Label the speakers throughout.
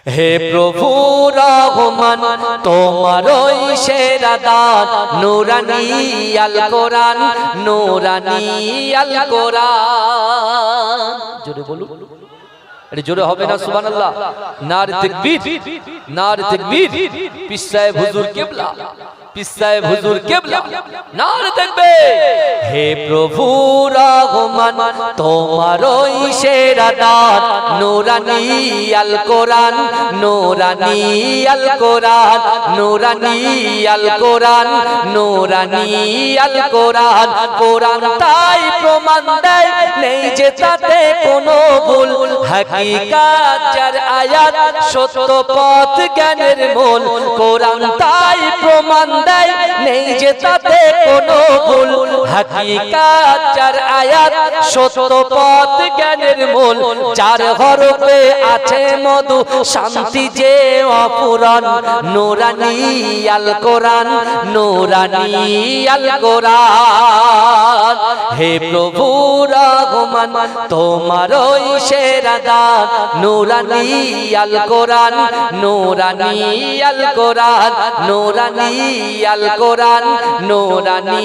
Speaker 1: হে প্রভু রহমান তোমারই সেরা দান নূরানী আল কোরআন নূরানী আল কোরআন। জোরে বলুন, আরে জোরে হবে না সুবহানাল্লাহ। নারে তাকবীর, নারে তাকবীর। পীর সাহেব হুজুর কিবলা, পীর সাহেব হুজুর কিবলা, নারে তাকবীর। হে প্রভু রহমান তোমারই সেরা দান নূরানী আল কোরআন নূরানী আল কোরআন নূরানী আল কোরআন নূরানী আল কোরআন। কোরআন তাই প্রমাণ দেয় নেই যে তাতে কোনো ভুল, হাকিকাত যার আয়াত সত্য পথ জ্ঞানের মূল। কোরআন তাই প্রমাণ দেয় নেই যে তাতে কোনো ভুল, হাকিকাত যার আয়াত সত্য পথ জ্ঞানের মূল। চার হরফে আছে মধু শান্তি যে অপুরাণ নূরানী আল কোরআন নূরানী আল কোরআন। হে প্রভু রহমান তোমারই সেরা দান নূরানী আল কোরআন নূরানী আল কোরআন নূরানী আল কোরআন নূরানী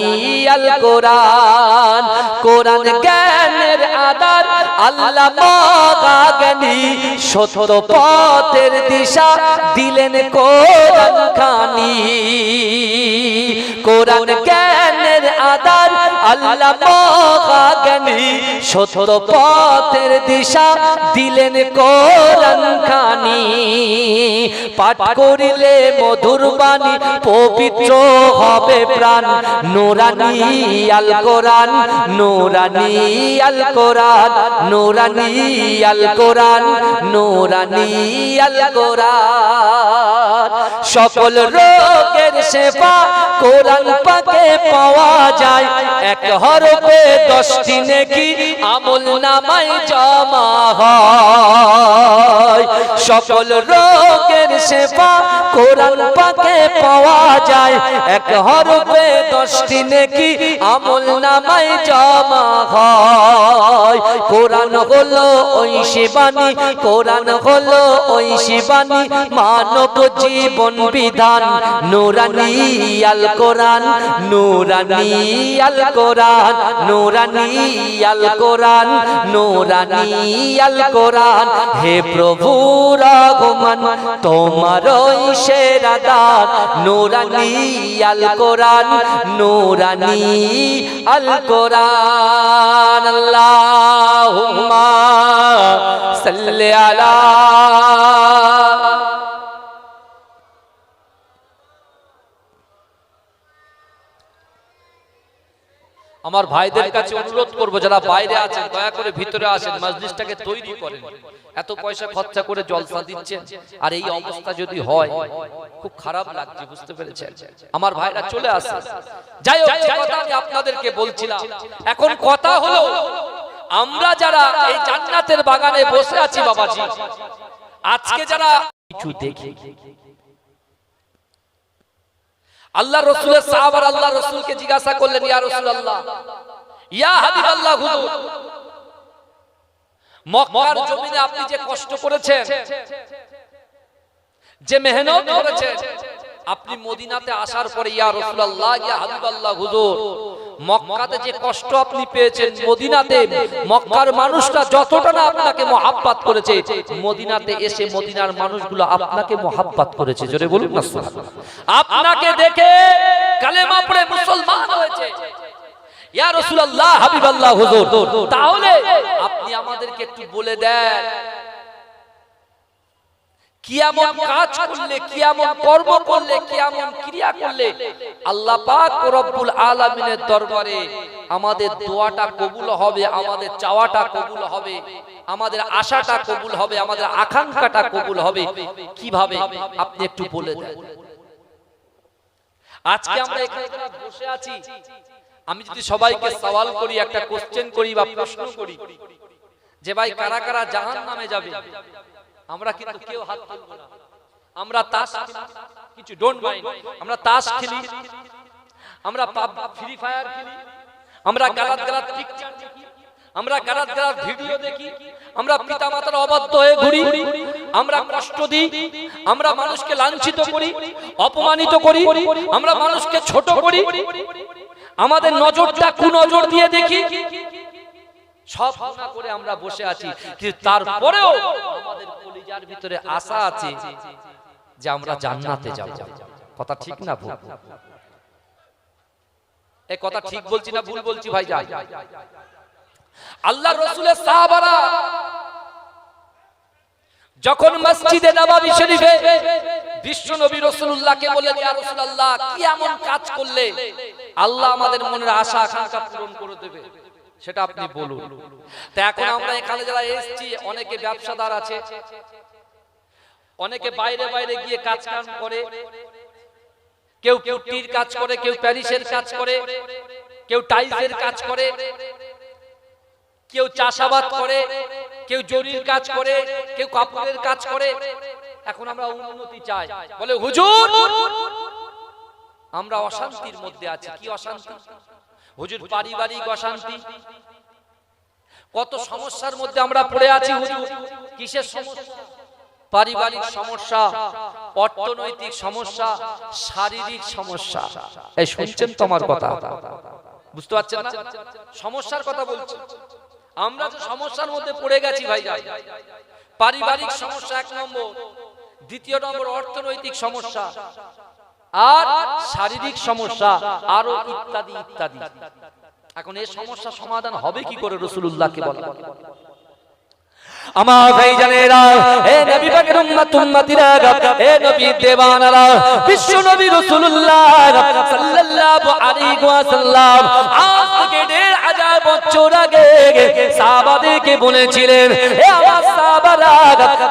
Speaker 1: আল কোরআন। কোরআন জ্ঞানের আধার আল্লাহ মহাজ্ঞানী সত্য পথের দিশা দিলেন কোরআন খানি। কোরআন জ্ঞানের আধার আল্লাহ মহাজ্ঞানী সত্য পথের দিশা দিলেন কোরআন খানি। পাঠ করিলে মধুর বাণী পবিত্র হবে প্রাণ নূরানী আল কোরআন নূরানী আল কোরআন নূরানী আল কোরআন নূরানী আল কোরআন। সকল রোগের সেবা কোরআন পাকে পাওয়া যায়, এক হরফে 10টি নেকি আমল নামায় জমা হয়। সকল রোগের সেবা কোরআন পাকে পাওয়া যায়, এক হরফে 10টি নেকি আমল নামায় জমা হয়। কোরআন হলো ওই শিবানী, কোরআন হলো ওই শিবানী মানব জীবন বিধান নূরানী আল কোরআন নূরানী আল কোরআন নূরানী আল কোরআন নূরানী আল কোরআন। হে প্রভু রহমান তোমারই সেরা দান নূরানী আল কোরআন নূরানী আল কোরআন। আল্লাহুম্মা সাল্লি আলা। আমার ভাইদের কাছে অনুরোধ করব যারা বাইরে আছেন দয়া করে ভিতরে আসেন, মজলিসটাকে তৈরি করেন। এত পয়সা খরচা করে জলসা দিচ্ছেন আর এই অবস্থা যদি হয় খুব খারাপ লাগছে, বুঝতে পেরেছেন? আমার ভাইরা চলে আসে। যাই হোক, যে কথা আমি আপনাদেরকে বলছিলাম, এখন কথা হলো আমরা যারা এই জান্নাতের বাগানে বসে আছি বাবাজি, আজকে যারা কিছু দেখি আল্লাহ রাসূলের সাহাবারা আল্লাহ রাসূলকে জিজ্ঞাসা করলেন, ইয়া রাসূলুল্লাহ, ইয়া হাবিবাল্লাহ হুজুর, মক্কার জমিনে আপনি যে কষ্ট করেছেন, যে মেহনত করেছেন, আপনি মদিনাতে আসার পরে ইয়া রাসূলুল্লাহ, ইয়া হাবিবাল্লাহ হুজুর, মক্কাতে যে কষ্ট আপনি পেয়েছেন, মদিনাতে মক্কার মানুষরা যতটা না আপনাকে মহব্বত করেছে, মদিনাতে এসে মদিনার মানুষগুলো আপনাকে মহব্বত করেছে। জোরে বলুন না সুবহানাল্লাহ। আপনাকে দেখে কালেমা পড়ে মুসলমান হয়েছে। ইয়া রাসূলুল্লাহ, হাবিবাল্লাহ হুজুর, তাহলে আপনি আমাদেরকে একটু বলে দেন কিয়ামত কাজ করলে, কিয়ামত কর্ম করলে, কিয়ামত ক্রিয়া করলে আল্লাহ পাক রব্বুল আলামিনের দরবারে আমাদের দোয়াটা কবুল হবে, আমাদের চাওয়াটা কবুল হবে, আমাদের আশাটা কবুল হবে, আমাদের আকাঙ্ক্ষাটা কবুল হবে কিভাবে আপনি একটু বলে দেন। আজকে আমরা এখানে বসে আছি, আমি যদি সবাইকে সওয়াল করি, একটা কোশ্চেন করি বা প্রশ্ন করি যে ভাই কারা কারা জাহান্নামে যাবে, আমরা কিন্তু কেউ হাত তুলব না। আমরা তাস কিছু ডোন্ট মাইন্ড, আমরা তাস খেলি, আমরা ফ্রি ফায়ার খেলি, আমরা গালাত গালাত পিকচার দেখি, আমরা গালাত গালাত ভিডিও দেখি, আমরা পিতামাতার অবাধ্য হয়ে ঘুরি, আমরা কষ্ট দিই, আমরা মানুষকে লাঞ্ছিত করি, অপমানিত করি, আমরা মানুষকে ছোট করি, আমাদের নজরটা কুনজর দিয়ে দেখি, সব গুনাহ করে আমরা বসে আছি, কিন্তু তারপরেও আমাদের কলিজার ভিতরে আশা আছে যে আমরা জান্নাতে যাব। কথা ঠিক না ভুল? এই কথা ঠিক বলছি না ভুল বলছি ভাইজান? আল্লাহর রাসূলের সাহাবারা যখন মসজিদে নববী শরীফে বিশ্ব নবী রাসূলুল্লাহকে বললেন, ইয়া রাসূলুল্লাহ, কি এমন কাজ করলে আল্লাহ আমাদের মনের আশা আকাঙ্ক্ষা পূরণ করে দেবে, সেটা আপনি বলুন। তা এখন আমরা এখানে যারা এসেছি, অনেকে ব্যবসাদার আছে, অনেকে বাইরে বাইরে গিয়ে কাজ কাম করে, কেউ পুট্টির কাজ করে, কেউ প্যারিসের কাজ করে, কেউ টাইলসের কাজ করে, কেউ চাষাবাদ করে, কেউ জরির কাজ করে, কেউ কাপড়ের কাজ করে। এখন আমরা উন্নতি চাই, বলে হুজুর আমরা অশান্তির মধ্যে আছি। কি অশান্তি হুজুর? পারিবারিক অশান্তি, কত সমস্যার মধ্যে আমরা পড়ে আছি হুজুর। কিসের সমস্যা? পারিবারিক সমস্যা, অর্থনৈতিক সমস্যা, শারীরিক সমস্যা। এই শুনছেন তো আমার কথা? বুঝতে পারছেন না? সমস্যার কথা বলছি। আমরা যে সমস্যার মধ্যে পড়ে গেছি ভাইজান, পারিবারিক সমস্যা এক নম্বর, দ্বিতীয় নম্বর অর্থনৈতিক সমস্যা, আর শারীরিক সমস্যা, আরো ইত্যাদি ইত্যাদি। এখন এই সমস্যা সমাধান হবে কি করে? রাসূলুল্লাহকে বলা। আমার ভাইজানেরা, হে নবী পাকের উম্মত উম্মতিরা, হে নবী দেওয়ানারা, বিশ্ব নবী রাসূলুল্লাহ সাল্লাল্লাহু আলাইহি ওয়াসাল্লাম আজ থেকে ১৫০০ বছর আগে সাহাবাদেরকে বলেছিলেন, হে আমার সাহাবারা,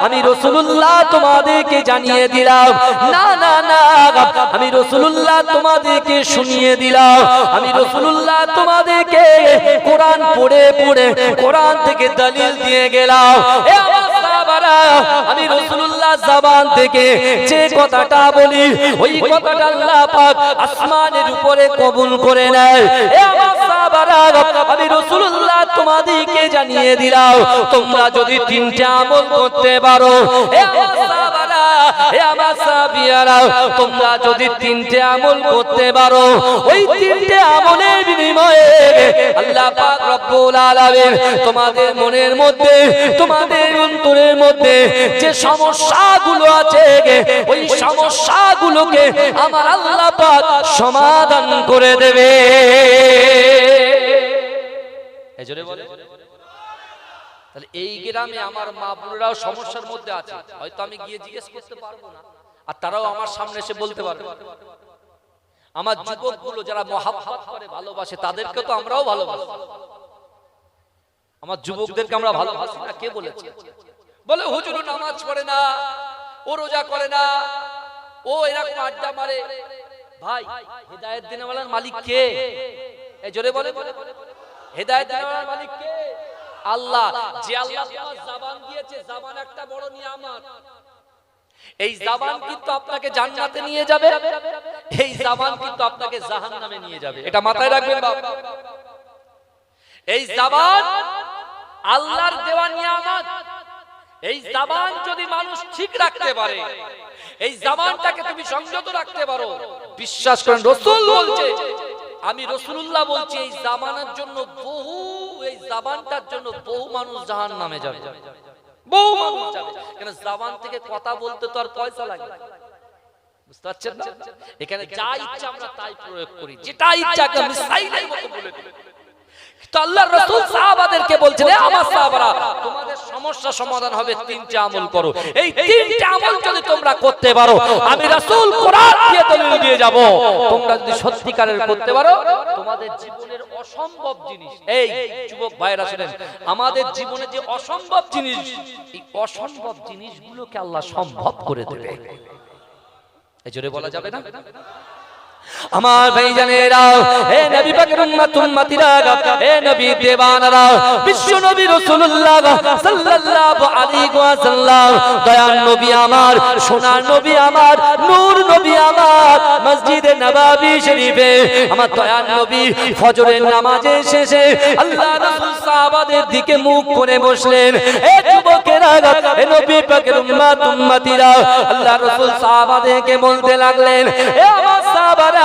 Speaker 1: আমি রাসূলুল্লাহ তোমাদেরকে জানিয়ে দিলাম, না না না, আমি রাসূলুল্লাহ তোমাদেরকে শুনিয়ে দিলাম, আমি রাসূলুল্লাহ তোমাদেরকে কোরআন পড়ে পড়ে কোরআন থেকে দলিল দিয়ে গেলাম। আমি রাসূলুল্লাহ জবান থেকে যে কথাটা বলি, ওই কথাটা আল্লাহ পাক আসমানের উপরে কবুল করে নেয়। আমি রাসূলুল্লাহ তোমাদেরকে জানিয়ে দিলাম, তোমরা যদি তিনটা আমল করতে পারো, তোমরা যদি তিনটে আমল করতে পারো, ওই তিনটে আমলের বিনিময়ে আল্লাহ পাক রব্বুল আলামিন তোমাদের মনের মধ্যে, তোমাদের অন্তরের মধ্যে যে সমস্যাগুলো আছে, ওই সমস্যাগুলোকে আমার আল্লাহ পাক সমাধান করে দেবে। এজন্য বলে, তাহলে এই গ্রামে আমার মা বোনেরাও সমস্যার মধ্যে আছে, হয়তো আমি গিয়ে জিজ্ঞেস করতে পারবো না, আর তারাও আমার সামনে এসে বলতে পারবে। আমার যুবকগুলো যারা মহাব্বত করে, ভালোবাসে, তাদেরকে তো আমরাও ভালোবাসি। আমার যুবকদেরকে আমরা ভালোবাসি না, কে বলেছে? বলে হুজুর নামাজ পড়ে না, ও রোজা করে না, ও এরকম আড্ডা মারে। ভাই, হেদায়েত দেওয়ার মালিক কে? এই জোরে বলে, হেদায়েত দেওয়ার মালিক কে? আল্লাহ। যে আল্লাহ তোমার জবান দিয়েছে, জবান একটা বড় নিয়ামত। এই জবান কিন্তু আপনাকে জান্নাতে নিয়ে যাবে, এই জবান কিন্তু আপনাকে জাহান্নামে নিয়ে যাবে। এটা মাথায় রাখবেন বাবা। এই জবান আল্লাহর দেওয়া নিয়ামত। এই জবান যদি মানুষ ঠিক রাখতে পারে, এই জবানটাকে তুমি সংযত রাখতে পারো, বিশ্বাস করেন রাসূল বলছে, আমি রাসূলুল্লাহ বলছি, এই জামানার জন্য বহু, এই জবানটার জন্য বহু মানুষ জাহান্নামে যাবে, বহু মানুষ যাবে। কেন? জবান থেকে কথা বলতে তো আর পয়সা লাগে। বুঝতে পারছেন না? এখানে যা ইচ্ছা আমরা তাই প্রয়োগ করি, যেটা ইচ্ছা একটা মিসাইলের মতো বলে দিই। তো আল্লাহর রাসূল সাহাবাদেরকে বলছেন, আমার সাহাবারা, তোমাদের সমস্যা সমাধান হবে তিনটা আমল করো। এই তিনটা আমল যদি তোমরা করতে পারো, আমি রাসূল কোরআন দিয়ে দলিল দিয়ে যাব, তোমরা যদি সত্যিকারের করতে পারো, তোমাদের জীবনের অসম্ভব জিনিস, এই যুবক ভাইরা শুনেন, আমাদের জীবনে যে অসম্ভব জিনিস, এই অসম্ভব জিনিসগুলোকে আল্লাহ সম্ভব করে দেবে। এই জোরে বলা যাবে না? আমার ভাইজানেরা, হে নবী পাকের উম্মত উম্মতিরা, হে নবী দেওয়ানারা, বিশ্ব নবী রাসূলুল্লাহ সাল্লাল্লাহু আলাইহি ওয়াসাল্লাম, দয়ার নবী আমার, সোনার নবী আমার, নূর নবী আমার, মসজিদে নববী শরীফে আমার দয়ার নবী ফজরের নামাজের শেষে আল্লাহ রাসূল সাহাবাদের দিকে মুখ করে বসলেন, হে যুবকেরা, এ নবী পাকের উম্মত উম্মতিরা আল্লাহ রাসূল সাহাবাদেরকে বলতে লাগলেন, এ আমার সাহাবারা,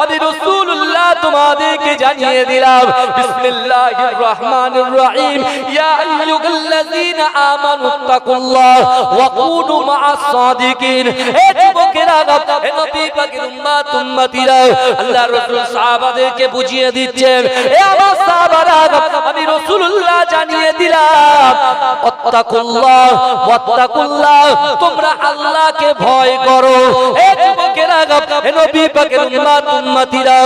Speaker 1: আমি রাসূলুল্লাহ তোমাদেরকে জানিয়ে দিলাম, বিসমিল্লাহির রহমানির রহিম, ইয়া আইয়ুহাল্লাযীনা আমানু তাকুল্লাহ ওয়া কুনু মা'আস সাদিকিন। এ যুবকেরা, এ নবী পাকের উম্মত উম্মতিরা আল্লাহ রাসূল সাহাবাদেরকে বুঝিয়ে দিচ্ছেন, এ আমার সাহাবারা, আমি রাসূলুল্লাহ জানিয়ে দিলাম, আত্তাকুল্লাহ ওয়াত্তাকুল্লাহ, তোমরা আল্লাহকে ভয় করো। এ যুবকেরা, এ নবী পাকের উম্মত উম্মতিরা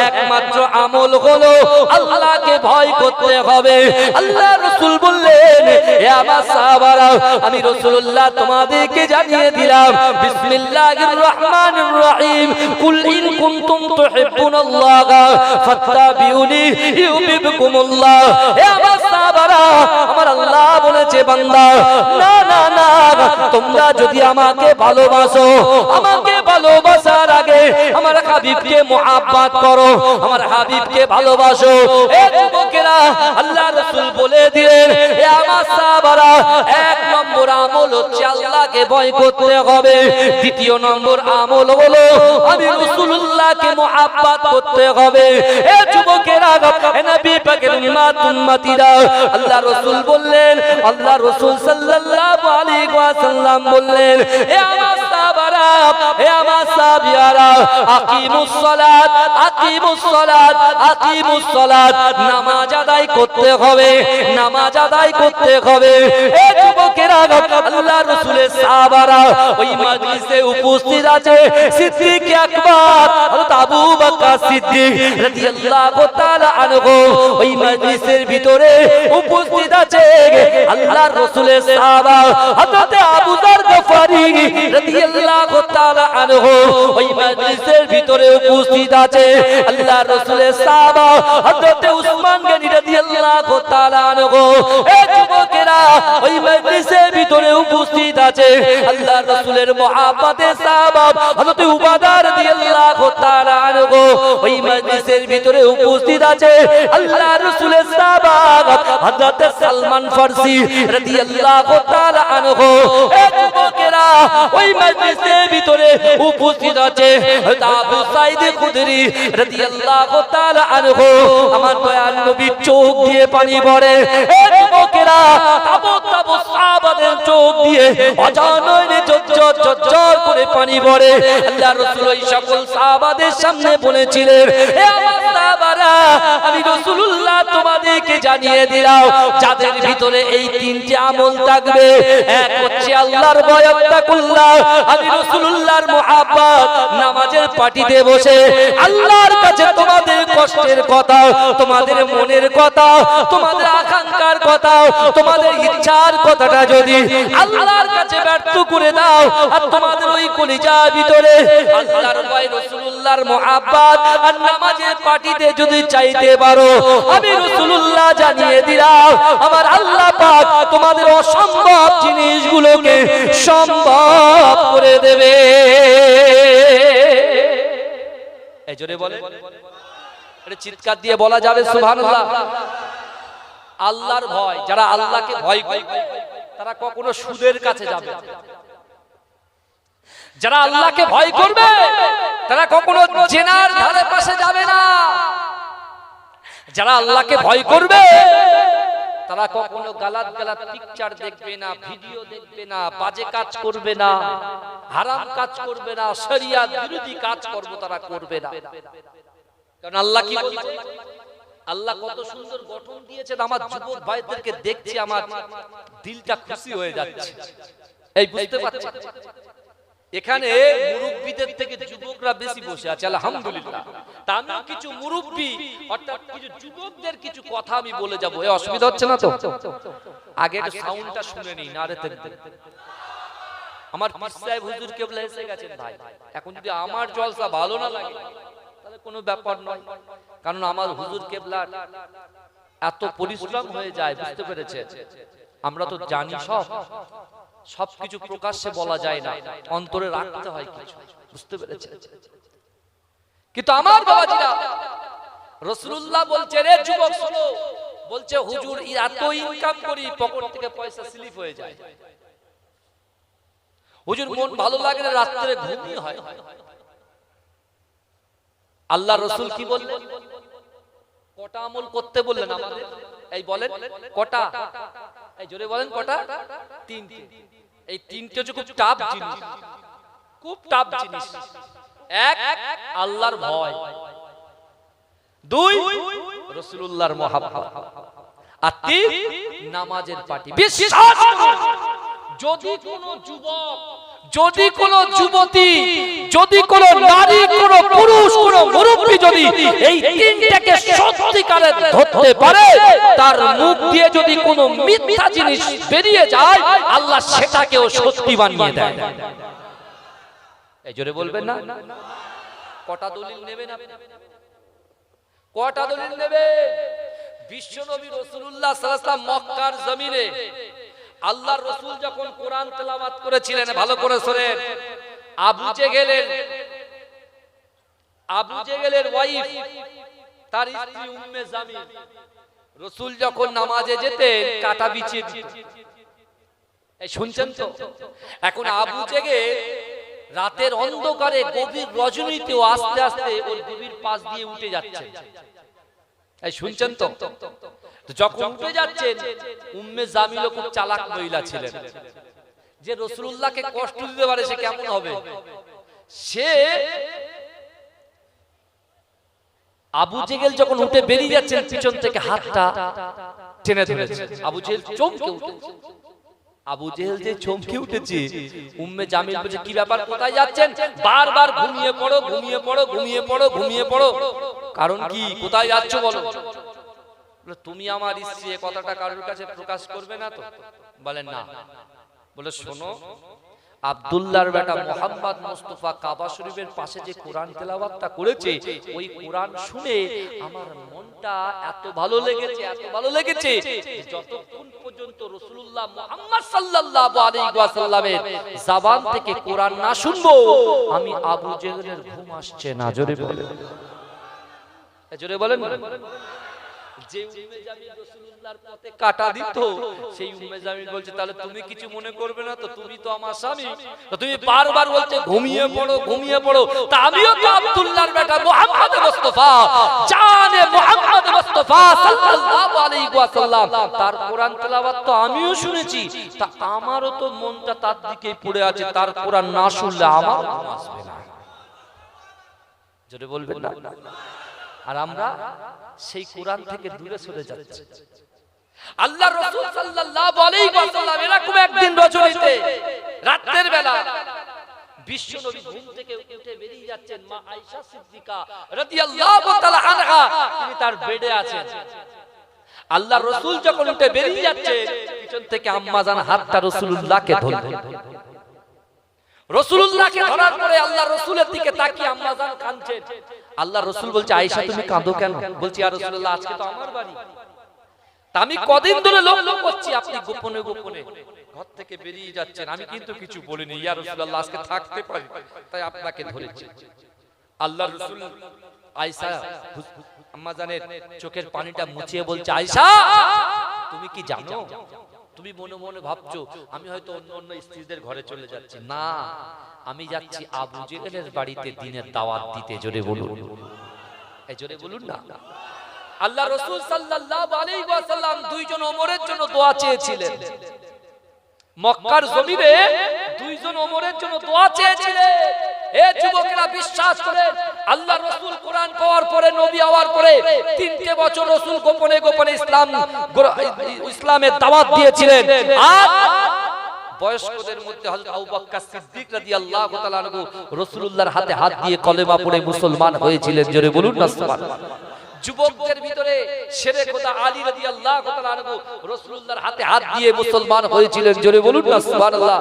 Speaker 1: একমাত্র আমল হলো আল্লাহকে ভয় করতে হবে। আল্লাহ রাসূল বললেন, এ আমার সাহাবারা, আমি রাসূলুল্লাহ তোমাদেরকে জানিয়ে দিলাম, বিসমিল্লাহির রহমানির রহিম, কুল ইন কুনতুম তুহিব্বুনাল্লাহ ফাত্তাবিউনি ইউহিব্বুকুমুল্লাহ। এ আমার সাহাবারা, আমার আল্লাহ বলেছে, বান্দা, না না না, তোমরা যদি আমাকে ভালোবাসো, আমাকে ভালোবাসার আগে আমার হাবিবকে মুহাব্বত করো, আমার হাবিবকে ভালোবাসো। এ যুবকেরা, আল্লাহ রাসূল বলে দিলেন, এ আমার সাহাবারা, এক নম্বর আমল হচ্ছে আল্লাহকে ভয় করতে হবে। দ্বিতীয় নম্বর আমল হলো আমি রাসূলুল্লাহকে মুহাব্বত করতে হবে। এ যুবকেরা, এ নবী পাকের উম্মত উম্মতিরা আল্লাহ রাসূল বললেন, আল্লাহ রাসূল সাল্লাল্লাহু আলাইহি ওয়াসাল্লাম বললেন, এ আমার সাহাবারা, এ আমার সাহাবিয়ারা, আকিমুস সালাত, আকিমুস সালাত, আকিমুস সালাত, নামাজ আদায় করতে হবে, নামাজ আদায় করতে হবে। এ যুবকেরা, আল্লাহ রাসূলের সাহাবারা ওই মজলিসে উপস্থিত আছে সিদ্দিক আকবর হযরত আবু বকর সিদ্দিক রাদিয়াল্লাহু তাআলা আনহু, ওই মজলিসের ভিতরে উপস্থিত আছে আল্লাহর রাসূলের সাহাবা হযরত আবু যর গফারি রাদিয়াল্লাহু তাআলা আনহু, ওই মজলিসের ভিতরে উপস্থিত আছে আল্লাহর রাসূলের সাহাবা হযরত উসমান গনি রাদিয়াল্লাহু তাআলা আনহু। এ যুবকেরা, ওই মজলিসের ভিতরে উপস্থিত আছে আল্লাহর রাসূলের মুহাব্বতের সাহাবা হযরত উবাদা রাদিয়াল্লাহু তাআলা আনহু, ওই মজলিসের ভিতরে উপস্থিত আছে আল্লাহর রাসূলের সাহাবা হযরত সালমান ফারসি রাদিয়াল্লাহু তাআলা আনহু। এ যুবকেরা, ওই মজলিসের ভিতরে উপস্থিত আছে আবু সাঈদ খুদরি রাদিয়াল্লাহু তাআলা আনহু। আমার দয়াল নবীর চোখ দিয়ে পানি পড়ে। এ যুবকেরা, তাবু সাহাবাদের চোখ দিয়ে অজানয় ঝরঝর করে পানি পড়ে। আল্লাহ রাসূল ওই সকল সাহাবাদের সামনে বলেছিলেন, হে আমার সাহাবারা, আমি রাসূলুল্লাহ তোমাদেরকে জানিয়ে দিলাম, যাদের ভিতরে এই তিনটি আমল থাকবে, এক হচ্ছে আল্লাহর ভয়, তাকুল্লাহ, আমি রাসূলুল্লাহর মুহাব্বত, নামাজের পাটিতে বসে আল্লাহর কাছে তোমাদের কষ্টের কথা, তোমাদের মনের কথা, তোমাদের আকাঙ্ক্ষার কথা, তোমাদের ইচ্ছার কথাটা যদি আল্লাহর কাছে ব্যর্থ করে দাও, আর তোমাদের ওই কলিজার ভিতরে আল্লাহর ভয়, রাসূলুল্লাহর মুহাব্বত আর নামাজের পাটিতে যদি চাইতে পারো, আমি রাসূলুল্লাহ জানিয়ে দিলাম, আমার আল্লাহ পাক তোমাদের অসম্ভব জিনিসগুলোকে সম্ভব করে দেবে। এই জোরে বলে, এটা চিৎকার দিয়ে বলা যাবে সুবহানাল্লাহ। আল্লাহর ভয়, যারা আল্লাহকে ভয় করে তারা কখনো সুদের কাছে যাবে না। যারা আল্লাহকে ভয় করবে তারা কখনো জেনার ধারে পাশে যাবে না। যারা আল্লাহকে ভয় করবে তারা কখনো গালাত পিকচার দেখবে না, ভিডিও দেখবে না, বাজে কাজ করবে না, হারাম কাজ করবে না, শরিয়ত বিরোধী কাজ তারা করবে না। কারণ আল্লাহ কি বলছে, আল্লাহ কত সুন্দর গঠন দিয়েছেন। আমার যুবক ভাইদেরকে দেখছি, আমার দিলটা খুশি হয়ে যাচ্ছে। এই বুঝতে পারছেন, এখানে মুরব্বিদের থেকে যুবকরা বেশি বসে আছে, আলহামদুলিল্লাহ। তা আমি কিছু মুরব্বি অর্থাৎ কিছু যুবকদের কিছু কথা আমি বলে যাব। এই অসুবিধা হচ্ছে না তো? আগে একটু সাউন্ডটা শুনে নিই। নারে তাকবীর। আমার পীর সাহেব হুজুর কেবলা এসে গেছেন ভাই। এখন যদি আমার জলসা ভালো না লাগে তাহলে কোনো ব্যাপার নয়, কারণ আমার হুজুর কেবলার এত পরিশ্রম হয়ে যায়, বুঝতে পেরেছে? আমরা তো জানি সবকিছু প্রকাশ্যে বলা যায় না, অন্তরে রাখতে হয় কিছু, বুঝতে পেরেছে? কিন্তু আমার বাবাজিরা, রাসূলুল্লাহ বলছে, রে যুবক শোনো, বলছে হুজুর এত ইনকাম করি পকেট থেকে পয়সা স্লিপ হয়ে যায়। হুজুর মন ভালো লাগে না, রাত্রে ঘুমই হয়। আল্লাহ রাসূল কি বললেন? কটা আমল করতে বললেন আমাদের? এই বলেন কটা? এই জোরে বলেন কটা? তিনটে। এই তিনটে হচ্ছে খুব টাফ জিনিস, খুব টাফ জিনিস। এক, আল্লাহর ভয়। দুই, রাসূলুল্লাহর মহব্বত। আর তিন, নামাজের পাটি। বিশ্বাস করুন, যদি কোনো যুবক, যদি কোনো যুবতী, যদি কোনো নারী, কোনো পুরুষ, কোনো মুরব্বী যদি এই তিনটাকে সত্যিকারে ধরতে পারে, তার মুখ দিয়ে যদি কোনো মিথ্যা জিনিস বেরিয়ে যায়, আল্লাহ সেটাকেও সত্যি বানিয়ে দেয়। এই জোরে বলবেন না? কটা দলিল নেবেন আপনি? কটা দলিল নেবেন? বিশ্বনবী রাসূলুল্লাহ সাল্লাল্লাহু আলাইহি ওয়াসাল্লাম মক্কার জমিনে আল্লাহর রাসূল যখন কোরআন তেলাওয়াত করেছিলেন, ভালো করে শুনেন, আবু জেহেলের ওয়াইফ, তার স্ত্রী উম্মে জামিল, রাসূল যখন নামাজে যেতেন কাটা বিছিয়ে দিত। এই শুনছেন তো? এখন আবু জেহেল রাতের অন্ধকারে গভীর রজনীতেও আস্তে আস্তে ওই গভীর পাশ দিয়ে উঠে যাচ্ছে। এই শুনছেন তো? যখন উঠে যাচ্ছেন, উম্মে জামিল খুব চালাক মহিলা ছিলেন, যে রাসূলুল্লাহকে কষ্ট দিতে পারে সে কেমন হবে, সে আবু জেহেল যখন উঠে বেরিয়ে যাচ্ছেন পিছন থেকে হাতটা টেনে ধরেছে। আবু জেহেল চমকে উঠেছে। আবু জেহেল যে চমকে উঠেছে, উম্মে জামিল বলছে কি ব্যাপার, কোথায় যাচ্ছেন? বারবার ঘুমিয়ে পড়ো, ঘুমিয়ে পড়ো, ঘুমিয়ে পড়ো, ঘুমিয়ে পড়ো। কারণ কি, কোথায় যাচ্ছ বলো? তুমি আমার স্ত্রী, এই কথাটা কারোর কাছে প্রকাশ করবে না তো? বলেন না। বলে শোনো, আব্দুল্লাহর বেটা মুহাম্মদ মুস্তাফা কাবা শরীফের পাশে যে কোরআন তেলাওয়াতটা করেছে, ওই কোরআন শুনে আমার মনটা এত ভালো লেগেছে, এত ভালো লেগেছে, যতক্ষণ পর্যন্ত রাসূলুল্লাহ মুহাম্মদ সাল্লাল্লাহু আলাইহি ওয়াসাল্লামের জবান থেকে কোরআন না শুনবো, আমি আবু জেহেলের ঘুম আসছে না। জোরে বলেন, জোরে বলেন। যে উম্মে জামিল রাসূলুল্লাহর পথে কাটা দিত, সেই উম্মে জামিল বলছে তাহলে তুমি কিছু মনে করবে না তো? তুমি তো আমার স্বামী, তো তুমি বারবার বলছে ঘুমিয়ে পড়ো, ঘুমিয়ে পড়ো। তা আমিও তো আব্দুল্লাহর বেটা মুহাম্মদ মুস্তাফা, জানে মুহাম্মদ মুস্তাফা সাল্লাল্লাহু আলাইহি ওয়াসাল্লাম, তার কোরআন তেলাওয়াত তো আমিও শুনেছি, তা আমারও তো মনটা তার দিকেই পড়ে আছে, তার কোরআন না শুনলে আমার ঘুম আসবে না। জোরে বলবেন না? আর আমরা সেই কোরআন থেকে দূরে সরে যাচ্ছি। আল্লাহর রাসূল সাল্লাল্লাহু আলাইহি ওয়াসাল্লাম এরকম একদিন রজনীতে রাতের বেলা বিশ্বনবী ঘুম থেকে উঠে বেরিয়ে যাচ্ছেন, মা আয়েশা সিদ্দিকা রাদিয়াল্লাহু তাআলা আনহা তিনি তার বেডে আছেন। আল্লাহর রাসূল যখন উঠে বেরিয়ে যাচ্ছে, পিছন থেকে আম্মা জান হাতটা রাসূলুল্লাহকে ধরলেন। রাসূলুল্লাহকে ধরার পরে আল্লাহর রাসূলের দিকে তাকিয়ে আম্মা জান কাঁদছেন। আল্লাহর রাসূল বলছে আয়েশা তুমি কাঁদো কেন? বলছি ইয়া রাসূলুল্লাহ আজকে তো আমার বাড়ি, তা আমি কদিন ধরে লোক করছি, আপনি গোপনে গোপনে ঘর থেকে বেরিয়ে যাচ্ছেন, আমি কিন্তু কিছু বলিনি। ইয়া রাসূলুল্লাহ আজকে থাকতে পারি, তাই আপনাকে ধরেছি। আল্লাহর রাসূল আয়েশা আম্মা জানের চোখের পানিটা মুছিয়ে বলছে আয়েশা তুমি কি জানো, তুমি মনে মনে ভাবছো আমি হয়তো অন্য অন্য স্ত্রীদের ঘরে চলে যাচ্ছি। না, আমি যাচ্ছি আবু জেহেলের বাড়িতে দিনের দাওয়াত দিতে। জোরে বলুন, এই জোরে বলুন না। আল্লাহ রাসূল সাল্লাল্লাহু আলাইহি ওয়াসাল্লাম দুইজন ওমরের জন্য দোয়া চেয়েছিলেন। মক্কার জমিনে দুইজন ওমরের জন্য দোয়া চেয়েছিলেন। এ যুবকেরা বিশ্বাস করেন, আল্লাহর রাসূল কোরআন পাওয়ার পরে, নবী হওয়ার পরে 3টে বছর রাসূল গোপনে গোপনে ইসলামের দাওয়াত দিয়েছিলেন। আর বয়স্কদের মধ্যে হযরত আবু বকর সিদ্দিক রাদিয়াল্লাহু তাআলা আনহু রাসূলুল্লাহর হাতে হাত দিয়ে কলেমা পড়ে মুসলমান হয়েছিলেন। জোরে বলুন না সুবহানাল্লাহ। যুবকদের ভিতরে শেরে খোদা আলী রাদিয়াল্লাহু তাআলা আনহু রাসূলুল্লাহর হাতে হাত দিয়ে মুসলমান হয়েছিলেন। জোরে বলুন না সুবহানাল্লাহ।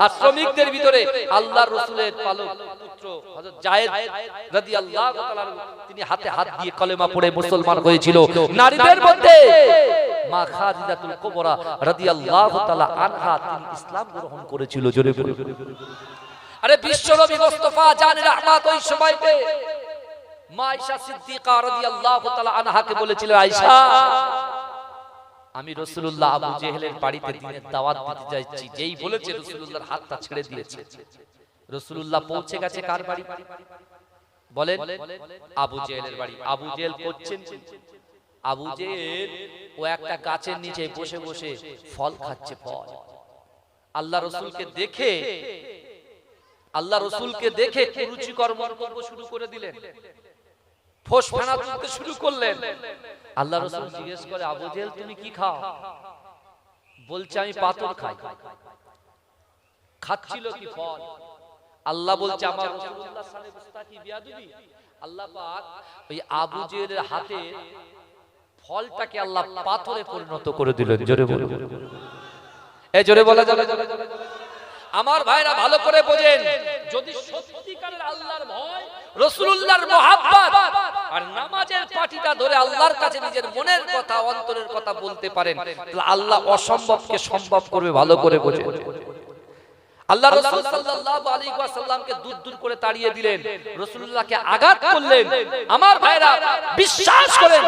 Speaker 1: আর শ্রমিকদের ভিতরে আল্লাহর রাসূলের পালক পুত্র হযরত যায়েদ রাদিয়াল্লাহু তাআলা আনহু তিনি হাতে হাত দিয়ে কলেমা পড়ে মুসলমান হয়েছিল। নারীদের মধ্যে মা খাদিজাতুল কুবরা রাদিয়াল্লাহু তাআলা আনহা তিনি ইসলাম গ্রহণ করেছিল। জোরে বলুন। আরে বিশ্বনবী মুস্তাফা জানে রহমত ওই সময়তে মা আয়েশা সিদ্দিকা রাদিয়াল্লাহু তাআলা আনহাকে বলেছিল আয়েশা আমি রাসূলুল্লাহ আবু জেহেলের বাড়িতে দিনের দাওয়াত দিতে যাচ্ছি, যেই বলেছে রাসূলুল্লাহর হাতটা ছেড়ে দিয়েছে। রাসূলুল্লাহ পৌঁছে গেছে কার বাড়ি বলেন? আবু জেহেলের বাড়ি। আবু জেহেল করছেন, আবু জেহেল ও একটা গাছের নিচে বসে বসে ফল খাচ্ছে, ফল। আল্লাহ রসুলকে দেখে কুরুচিকর মন্তব্য শুরু করে দিলেন, ফোঁস ফেনা তুলতে শুরু করলেন। আল্লাহ রসুল জিজ্ঞেস করে, আবু জেহেল তুমি কি খাও? বলছে আমি পাথর খাই। খাচ্ছিল কি ফল? আল্লাহ বলছে আমার রাসূলুল্লাহ সাল্লাল্লাহু আলাইহি ওয়াসাল্লাম কি বিয়াদবি? আল্লাহ পাক ওই আবু জেহেলের হাতে ফলটাকে আল্লাহ পাথরে পরিণত করে দিলেন। জোরে বলুন, এই জোরে বলা যাবে? আমার ভাইরা ভালো করে বোঝেন, যদি সত্যিকারের আল্লাহর ভয়, রাসূলুল্লাহর মহব্বত আর নামাজের পাটিটা ধরে আল্লাহর কাছে নিজের মনের কথা, অন্তরের কথা বলতে পারেন, তাহলে আল্লাহ অসম্ভবকে সম্ভব করবে। ভালো করে বোঝেন। আল্লাহ রাসূল সাল্লাল্লাহু আলাইহি ওয়াসাল্লামকে দূর দূর করে তাড়িয়ে দিলেন, রাসূলুল্লাহকে আঘাত করলেন। আমার ভাইরা বিশ্বাস করেন,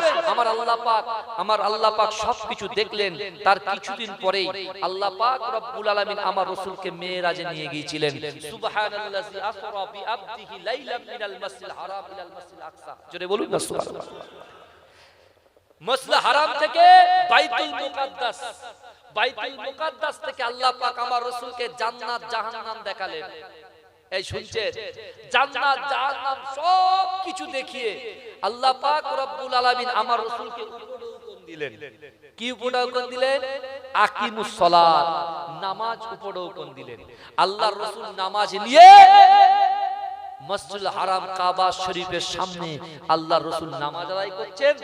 Speaker 1: আমার আল্লাহ পাক সবকিছু দেখলেন। তার কিছুদিন পরেই আল্লাহ পাক রব্বুল আলামিন আমার রাসূলকে মেরাজে নিয়ে গিয়েছিলেন। সুবহানাল্লাযী আসরা বিআবদিহি লাইলাম মিনাল মাসজিদিল হারাম ইলাল মাসজিদিল আকসা। জোরে বলুন না সুবহানাল্লাহ। মসজিদুল হারাম থেকে বাইতুল মুকাদ্দাস, বাইতুল মুকাদ্দাস থেকে আল্লাহ পাক আমার রাসূলকে জান্নাত জাহান্নাম দেখালেন। এই শুনছেন, জান্নাত জাহান্নাম সব কিছু দেখিয়ে আল্লাহ পাক রব্বুল আলামিন আমার রাসূলকে উপঢৌকন দিলেন। কি উপঢৌকন দিলেন? আকিমুস সালাত, নামাজ উপঢৌকন দিলেন। আল্লাহর রাসূল নামাজ নিয়ে মসজিদুল হারাম কাবা শরীফের সামনে আল্লাহর রাসূল নামাজ আদায় করছেন।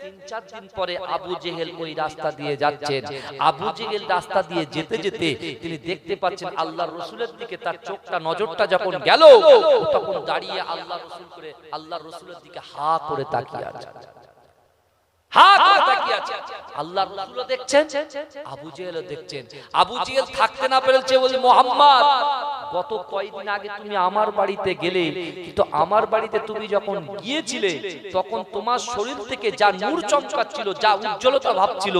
Speaker 1: ৩-৪ দিন পরে আবু জেহেল ওই রাস্তা দিয়ে যাচ্ছেন। আবু জেহেল রাস্তা দিয়ে যেতে যেতে তিনি দেখতে পাচ্ছেন আল্লাহর রাসূলের দিকে তার চোখটা, নজরটা যখন গেল, তখন দাঁড়িয়ে আল্লাহর রাসূলের দিকে হা করে তাকিয়ে আছে। আল্লাহর রাসূলও দেখছেন, আবু জেহেলও দেখছেন। আবু জেহেল থাকতে না পেরেছে, বলে মুহাম্মদ গত কয়েকদিন আগে তুমি আমার বাড়িতে গেলে, কিন্তু আমার বাড়িতে তুমি যখন গিয়েছিলে তখন তোমার শরীর থেকে যা নূর চমকাচ্ছিল, যা উজ্জ্বলতা ভাব ছিল,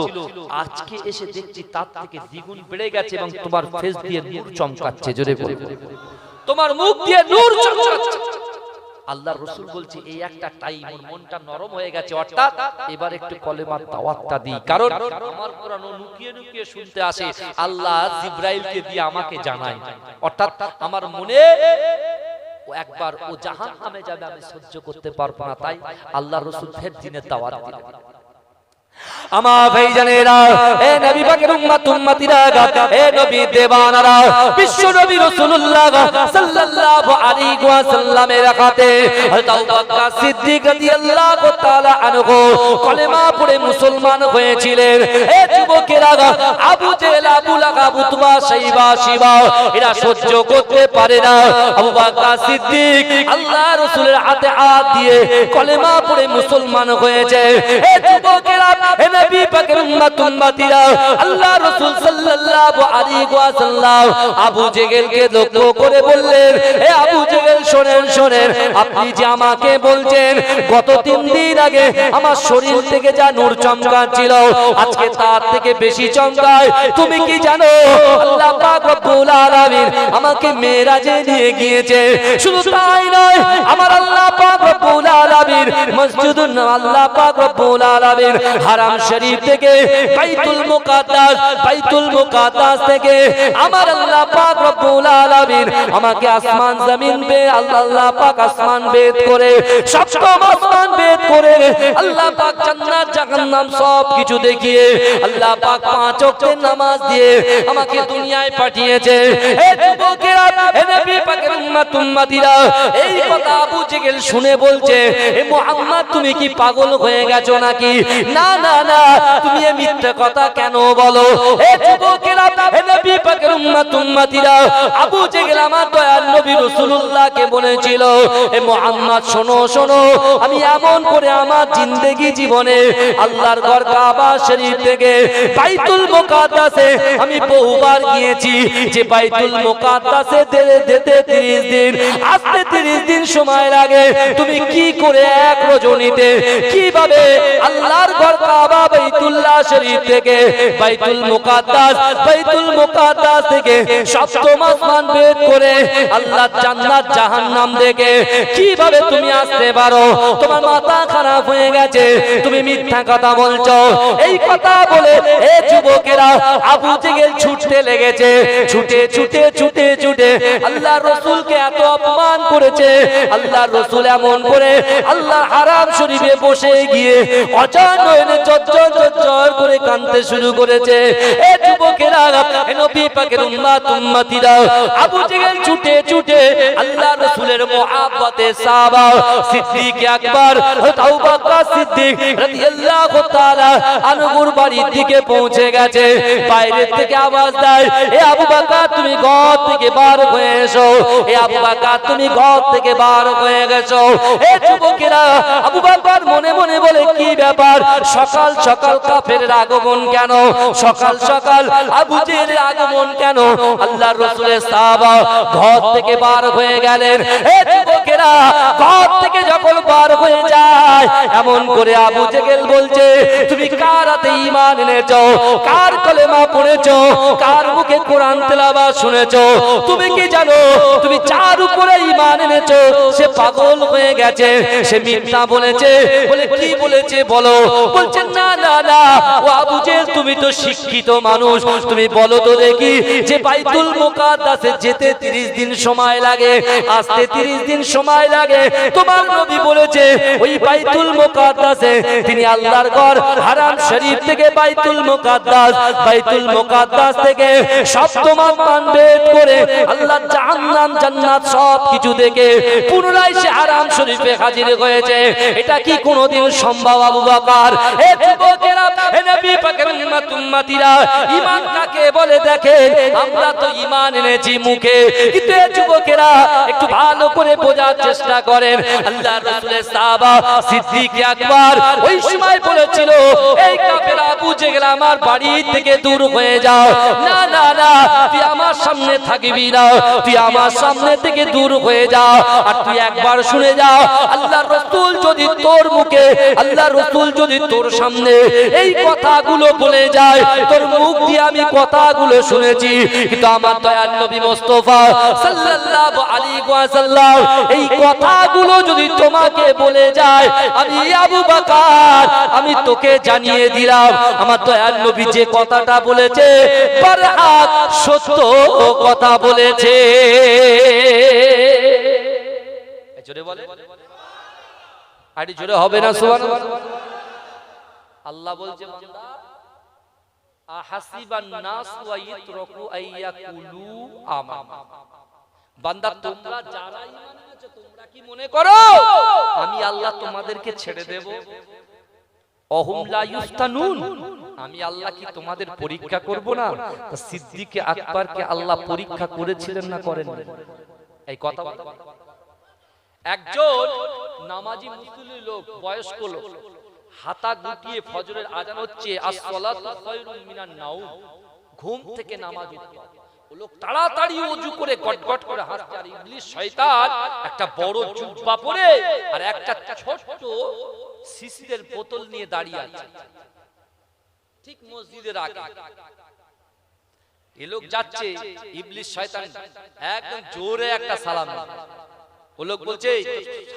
Speaker 1: আজকে এসে দেখছি তার থেকে দ্বিগুণ বেড়ে গেছে এবং তোমার ফেস দিয়ে নূর চমকাচ্ছে। জোরে বলুন, তোমার মুখ দিয়ে নূর চমকাচ্ছে। আল্লাহর রাসূল বলছে এই একটা টাইম ওর মনটা নরম হয়ে গেছে, অর্থাৎ এবার একটু কলেমার দাওয়াতটা দিই। কারণ আমার কোরআন লুকিয়ে লুকিয়ে শুনতে আসে, আল্লাহ জিবরাইলকে দিয়ে আমাকে জানায়, অর্থাৎ আমার মনে একবার ও জাহান্নামে যাবে, আমি সহ্য করতে পারবো না। তাই আল্লাহর রাসূল ফের দিনের দাওয়াত দিলেন। আমার ভাইজানেরা, এ নবী পাকের উম্মতিরা, এ নবী দেবানারা, বিশ্ব নবী রাসূলুল্লাহ সাল্লাল্লাহু আলাইহি ওয়াসাল্লামের হাতে হযরত আবু বকর সিদ্দিক রাদিয়াল্লাহু তাআলা আনহু কলেমা পড়ে মুসলমান হয়েছিলেন। এ যুবকেরা, আবু জেহেল, আবু লাহাব, উতবা, শাইবা, শিবা এরা সহ্য করতে পারে না। আবু বকর সিদ্দিক আল্লাহ রাসূলের হাতে হাত দিয়ে কলেমা পড়ে মুসলমান হয়েছে। এ যুবকেরা, এ নবী পাকের উম্মতিরা, আল্লাহ রাসূল সাল্লাল্লাহু আলাইহি ওয়াসাল্লাম আবু জেহেলকে লক্ষ্য করে বললেন, হে আবু জেহেল শোনেন, আপনি যে আমাকে বলছেন গত 3 দিন আগে আমার শরীর থেকে যা নূর চমকাচ্ছিল, আজকে তার থেকে বেশি চমকায়। তুমি কি জানো আল্লাহ পাক রব্বুল আলামিন আমাকে মেরাজে নিয়ে গিয়েছে। শুধু তাই নয়, আমার আল্লাহ পাক রব্বুল আলামিন মসজিদুন আল্লাহ পাক রব্বুল আলামিন হারাম শরীফ থেকে বাইতুল মুকাদ্দাস থেকে আমার আল্লাহ পাক রব্বুল আলামিন আমাকে আসমান জমিন বে আল্লাহ পাক আসমান বেদ করে, সপ্তম আসমান বেদ করে আল্লাহ পাক জান্নাত জাহান্নাম সব কিছু দেখিয়ে আল্লাহ পাক 5 ওয়াক্তের নামাজ দিয়ে আমাকে দুনিয়ায় পাঠিয়েছে। হে যুবকেরা, হে নবী পাকের উম্মতিরা, এই কথা আবু জেহেল শুনে বলছে, হে মুহাম্মদ তুমি কি পাগল হয়ে গেছো নাকি? না না না, তুমি এই মিথ্যা কথা কেন বলো? হে যুবকেরা, হে নবী পাকের উম্মতিরা, আবু জেহেল আমার দয়ার নবী রাসূলুল্লাহকে বলেছিল, হে মুহাম্মদ শোনো, আমি এমন করে আমার জিন্দেগি জীবনে আল্লাহর ঘর কাবা শরীফ থেকে বাইতুল মুকাদ্দাসে আমি বহুবার গিয়েছি। যে বাইতুল বাইতুল মুকাদ্দাসে যেতে 30 দিন, আসতে 30 দিন সময় লাগে। তুমি কি করে এক রজনীতে কিভাবে আল্লাহর ঘর কাবা বাইতুল্লাহ শরীফ থেকে বাইতুল মুকাদ্দাস থেকে সপ্তম আসমান ভেদ করে আল্লাহ জান্নাত জাহান্নাম দেখে কিভাবে তুমি আসতে পারো? তোমার মাথা খারাপ হয়ে গেছে, তুমি মিথ্যা কথা বলছো। এই কথা বলে এ যুবকেরা আবু জেহেল ছুটতে লেগেছে। ছুটে আল্লাহর রাসূলকে এত অপমান করেছে। আল্লাহর রাসূল এমন করে আল্লাহর হারাম শরীফে বসে গিয়ে অজান হয়ে ঝরঝর করে কাঁদতে শুরু করেছে। এ যুবকেরা, এ নবী পাকের উম্মতিরা, আবু জেহেল ছুটে আল্লাহর রাসূলের মুহাব্বতে সাহাবা সিদ্দিক আকবর আবু বকর সিদ্দিক রাদিয়াল্লাহু তাআলা আনহুর বাড়ির দিকে পৌঁছে গেছে। বাইরে থেকে আওয়াজ দেয়, এ আবু বকর তুমি ঘর থেকে বার হয়ে এসো, এ আবু বকর তুমি ঘর থেকে বার হয়ে গেছো। এ যুবকেরা, আবু বকর মনে মনে বলে কি ব্যাপার, সকাল সকাল কাফেরের আগমন কেন, সকাল সকাল আবু জেহেলের আগমন কেন? আল্লাহর রাসূলের সাহাবা ঘর থেকে বার হয়ে গেলেন। এ যুবকেরা, ঘর থেকে যখন বার হয়ে যায় এমন করে আবু জেহেল বলছে, তুমি কার হাতে ঈমান এনেছো, কার কলেমা পড়েছো, কার মুখে কোরআন তেলাওয়াত শুনেছো? তুমি কি জানো তুমি যার উপরে ঈমান এনেছো সে পাগল হয়ে গেছে, সে মিথ্যা বলেছে। বলে কি বলেছে বলো? বলছেন না না না, ও আবু জেহেল তুমি তো শিক্ষিত মানুষ, তুমি বলো তো দেখি যে বাইতুল মুকাদ্দাসে যেতে 30 দিন সময় লাগে, আসতে 30 দিন সময় লাগে। তোমার নবী বলেছে ওই বাইতুল মুকাদ্দাসে তিনি আল্লাহর ঘর হারাম শরীফ থেকে বাইতুল মুকাদ্দাস থেকে সপ্তম আসমান ভেদ করে আল্লাহ জাহান্নাম জান্নাত সব কিছু দেখে পুনরায় সে হারাম শরীফে হাজির হয়েছে। এটা কি কোনোদিন সম্ভব আবু বকর? এ যুবকেরা, এ নবী পাকের উম্মতিরা, ঈমান কাকে বলে দেখেন? আমরা তো ঈমান এনেছি মুখে, কিন্তু এ যুবকেরা একটু ভালো করে বোঝার চেষ্টা করেন। আল্লাহর রাসূলের সাহাবা সিদ্দিক আকবর ওই সময় বলেছিল, এই কাফের আবু জেহেল আমার বাড়ি থেকে দূর হয়ে যাও। না না না, তুই আমার সামনে থাকবি না, তুই আমার সামনে থেকে দূর হয়ে যাও। আর তুই একবার শুনে যাও, আল্লাহর রাসূল যদি তোর মুখে, আল্লাহর রাসূল যদি তোর সামনে এই কথাগুলো বলে যায়, তোর মুখ দিয়ে আমি কথাগুলো শুনেছি, কিন্তু আমার দয়ার নবী মুস্তাফা সাল্লাল্লাহু আলাইহি ওয়াসাল্লাম এই কথাগুলো যদি তোমাকে বলে যায়, আমি আবু বকর আমি তোকে জানিয়ে দিলাম, আমার দয়ার নবী যে কথাটা বলেছে বরহাক সত্য কথা বলেছে। জোরে বলে, আরে জোরে হবে না সুবহানাল্লাহ? আল্লাহ বলছে, বান্দা আহাসিবান নাস ওয়া ইতরাকু আইয়াকুলু আমানা, বান্দা তোমরা যারা ঈমান এনেছো তোমরা কি মনে করো আমি আল্লাহ তোমাদেরকে ছেড়ে দেব? অহুম লা ইফতানুন, আমি আল্লাহ কি তোমাদের পরীক্ষা করব না? তা সিদ্দিক আকবরকে আল্লাহ পরীক্ষা করেছিলেন না করেন? এই কথা একজন নামাজি মুসলিম লোক, বয়স্ক লোক, হাতা গুটিয়ে ফজরের আজান হচ্ছে, as-সালাতু খায়রুম মিনান নাওম, ঘুম থেকে নামাজ উঠল। ও লোক তাড়াতাড়ি ওযু করে গটগট করে হাসছে, আর ইবলিস শয়তান একটা বড় জুব্বা পরে আর একটা ছোট শিশিরের বোতল নিয়ে দাঁড়িয়ে আছে ঠিক মসজিদের আগে। এই লোক যাচ্ছে, ইবলিস শয়তান একদম জোরে একটা সালাম দেয়। ও লোক বলছে,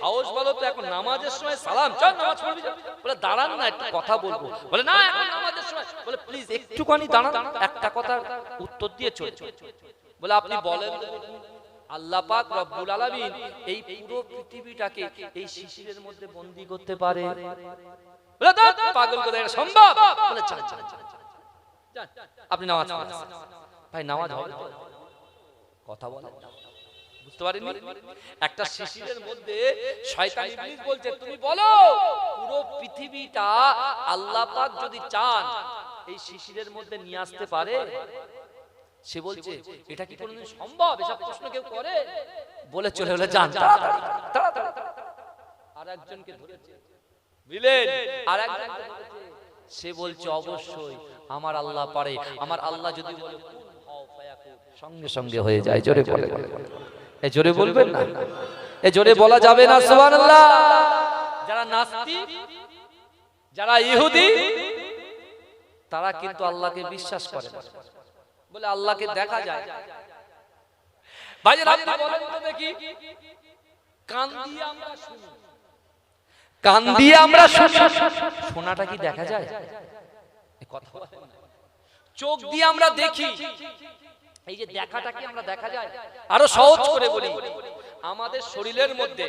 Speaker 1: সাহস বলো তো, এখন নামাজের সময় সালাম? চল নামাজ পড়বি। বলে দাঁড়ান না, একটু কথা বলবো। বলে না, এখন নামাজের সময়। বলে প্লিজ একটুখানি দাঁড়ান, একটা কথা উত্তর দিয়ে চলে। বলে আপনি বলেন, আল্লাহ পাক রব্বুল আলামিন এই পুরো পৃথিবীটাকে এই শিশিরের মধ্যে বন্দী করতে পারে? বলে দাঁড় পাগল কথা, এটা সম্ভব? বলে চল চল চল, আপনি নামাজ পড়েন। ভাই নামাজ হবে তো? কথা বলেন না, বুঝতে পারেননি? একটা শিশিরের মধ্যে শয়তান ইবলিস বলছে, তুমি বলো পুরো পৃথিবীটা আল্লাহ পাক যদি চান এই শিশিরের মধ্যে নিয়ে আসতে পারে? সে বলছে এটা কি কোনোদিন সম্ভব? এসব প্রশ্ন কেউ করে? বলে চলে হলো যান তাড়াতাড়ি তাড়াতাড়ি। আরেকজনকে ধরেছে, বুঝলেন? আরেকজনকে ধরেছে, সে বলছে অবশ্যই আমার আল্লাহ পারে, আমার আল্লাহ যদি বলে কুন হও সঙ্গে সঙ্গে হয়ে যায়। জোরে বলে, এই জোরে বলবেন না, এই জোরে বলা যাবে না সুবহানাল্লাহ। যারা নাস্তিক, যারা ইহুদি, তারা কিন্তু আল্লাহকে বিশ্বাস করে না, বলে আল্লাহকে দেখা যায়। ভাইজান আপনি বলেন তো দেখি, কান দিয়ে আমরা শুনি, কান দিয়ে আমরা শুনি, শোনাটা কি দেখা যায়? কথা বলেন। চোখ দিয়ে আমরা দেখি, এই যে দেখাটা কি আমরা দেখা যায়? আরো সহজ করে বলি, আমাদের শরীরের মধ্যে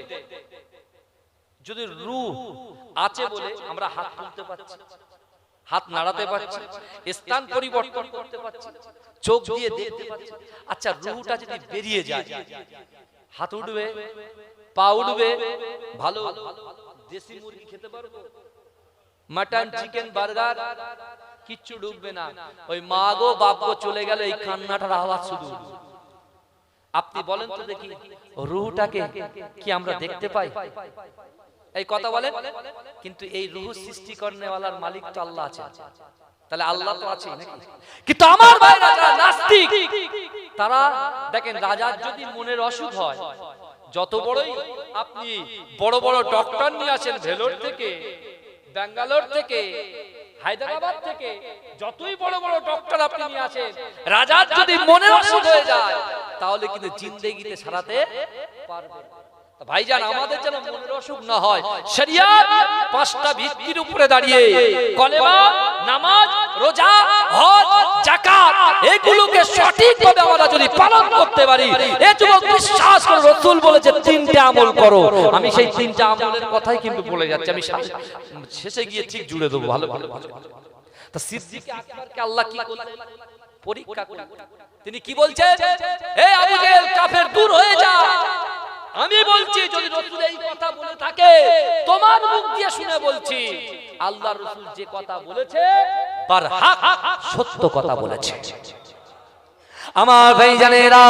Speaker 1: যদি রূহ আছে বলে আমরা হাত তুলতে পারছি, হাত নাড়াতে পারছি, স্থান পরিবর্তন করতে পারছি, চোখ দিয়ে দেখতে পাচ্ছি। আচ্ছা, রূহটা যদি বেরিয়ে যায়, হাত উঠবে, পা উঠবে, ভালো দেশি মুরগি খেতে পারবো, মাটন, চিকেন, বার্গার কিচ্ছু ডুববে না। ওই মা গো বাপ গো চলে গেল, এই কান্নাটার আওয়াজ শুধু। আপনি বলেন তো দেখি, রূহটাকে কি আমরা দেখতে পাই? এই কথা বলেন। কিন্তু এই রূহ সৃষ্টি করনেওয়ালার মালিক তো আল্লাহ আছে, তাহলে আল্লাহ তো আছে নাকি? কিন্তু আমার ভাইরা যারা নাস্তিক, তারা দেখেন, রাজার যদি মনের অসুখ হয়, যত বড়ই আপনি বড় বড় ডক্টর নিয়ে আসেন, ভেলোর থেকে, ব্যাঙ্গালোর থেকে, হায়দ্রাবাদ থেকে, যতই বড় বড় ডক্টর আপনি নিয়ে আসেন, রাজার যদি মনের অসুখ হয়ে যায়, তাহলে কিন্তু জিন্দেগিতে সারাতে পারবে না। ভাইজান আমাদের যেন মনের অসুখ না হয়, শরিয়ত পাঁচটা ভিত্তির উপরে দাঁড়িয়ে কলেমা, নামাজ, রোজা, হজ, যাকাত এগুলোকে সঠিকভাবে আমরা যদি পালন করতে পারি, এই যুবক বিশ্বাস করে রাসূল বলেছে তিনটা আমল করো। আমি সেই তিনটা আমলের কথাই কিন্তু বলে যাচ্ছি, আমি শেষে গিয়ে ঠিক জুড়ে দেবো। ভালো ভালো ভালো। তা সিদ্দিক আকবরকে আল্লাহ কি করলেন? পরীক্ষা করলেন। তিনি কি বলছেন? এই আবু জেহেল কাফের, দূর হয়ে যা। আমি বলছি, যদি রাসূল এই কথা বলে থাকে, তোমার মুখ দিয়ে শুনে বলছি, আল্লাহর রাসূল যে কথা বলেছে বারহাক, সত্য কথা বলেছে। আমার ভাইজানেরা,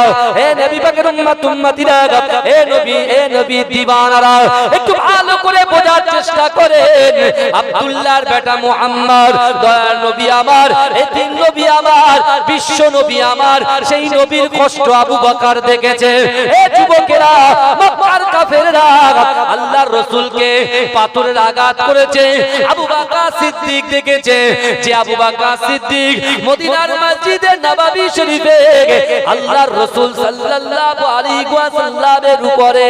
Speaker 1: এ নবী পাকের উম্মতিরা, এ নবী দিওয়ানারা, একটু ভালো করে বোঝার চেষ্টা করেন। আব্দুল্লাহর বেটা মুহাম্মদ, দয়ার নবী আমার, এই তিন নবী আমার, বিশ্ব নবী আমার, সেই নবীর কষ্ট আবু বকর দেখেছে। এ যুবকেরা, মক্কার কাফেররা আল্লাহর রাসূলকে পাথরের আঘাত করেছে। আবু বকর সিদ্দিক দেখেছে যে আবু বকর সিদ্দিক মদিনার মসজিদে নববী শরীফে আল্লাহর রাসূল সাল্লাল্লাহু আলাইহি ওয়াসাল্লামের উপরে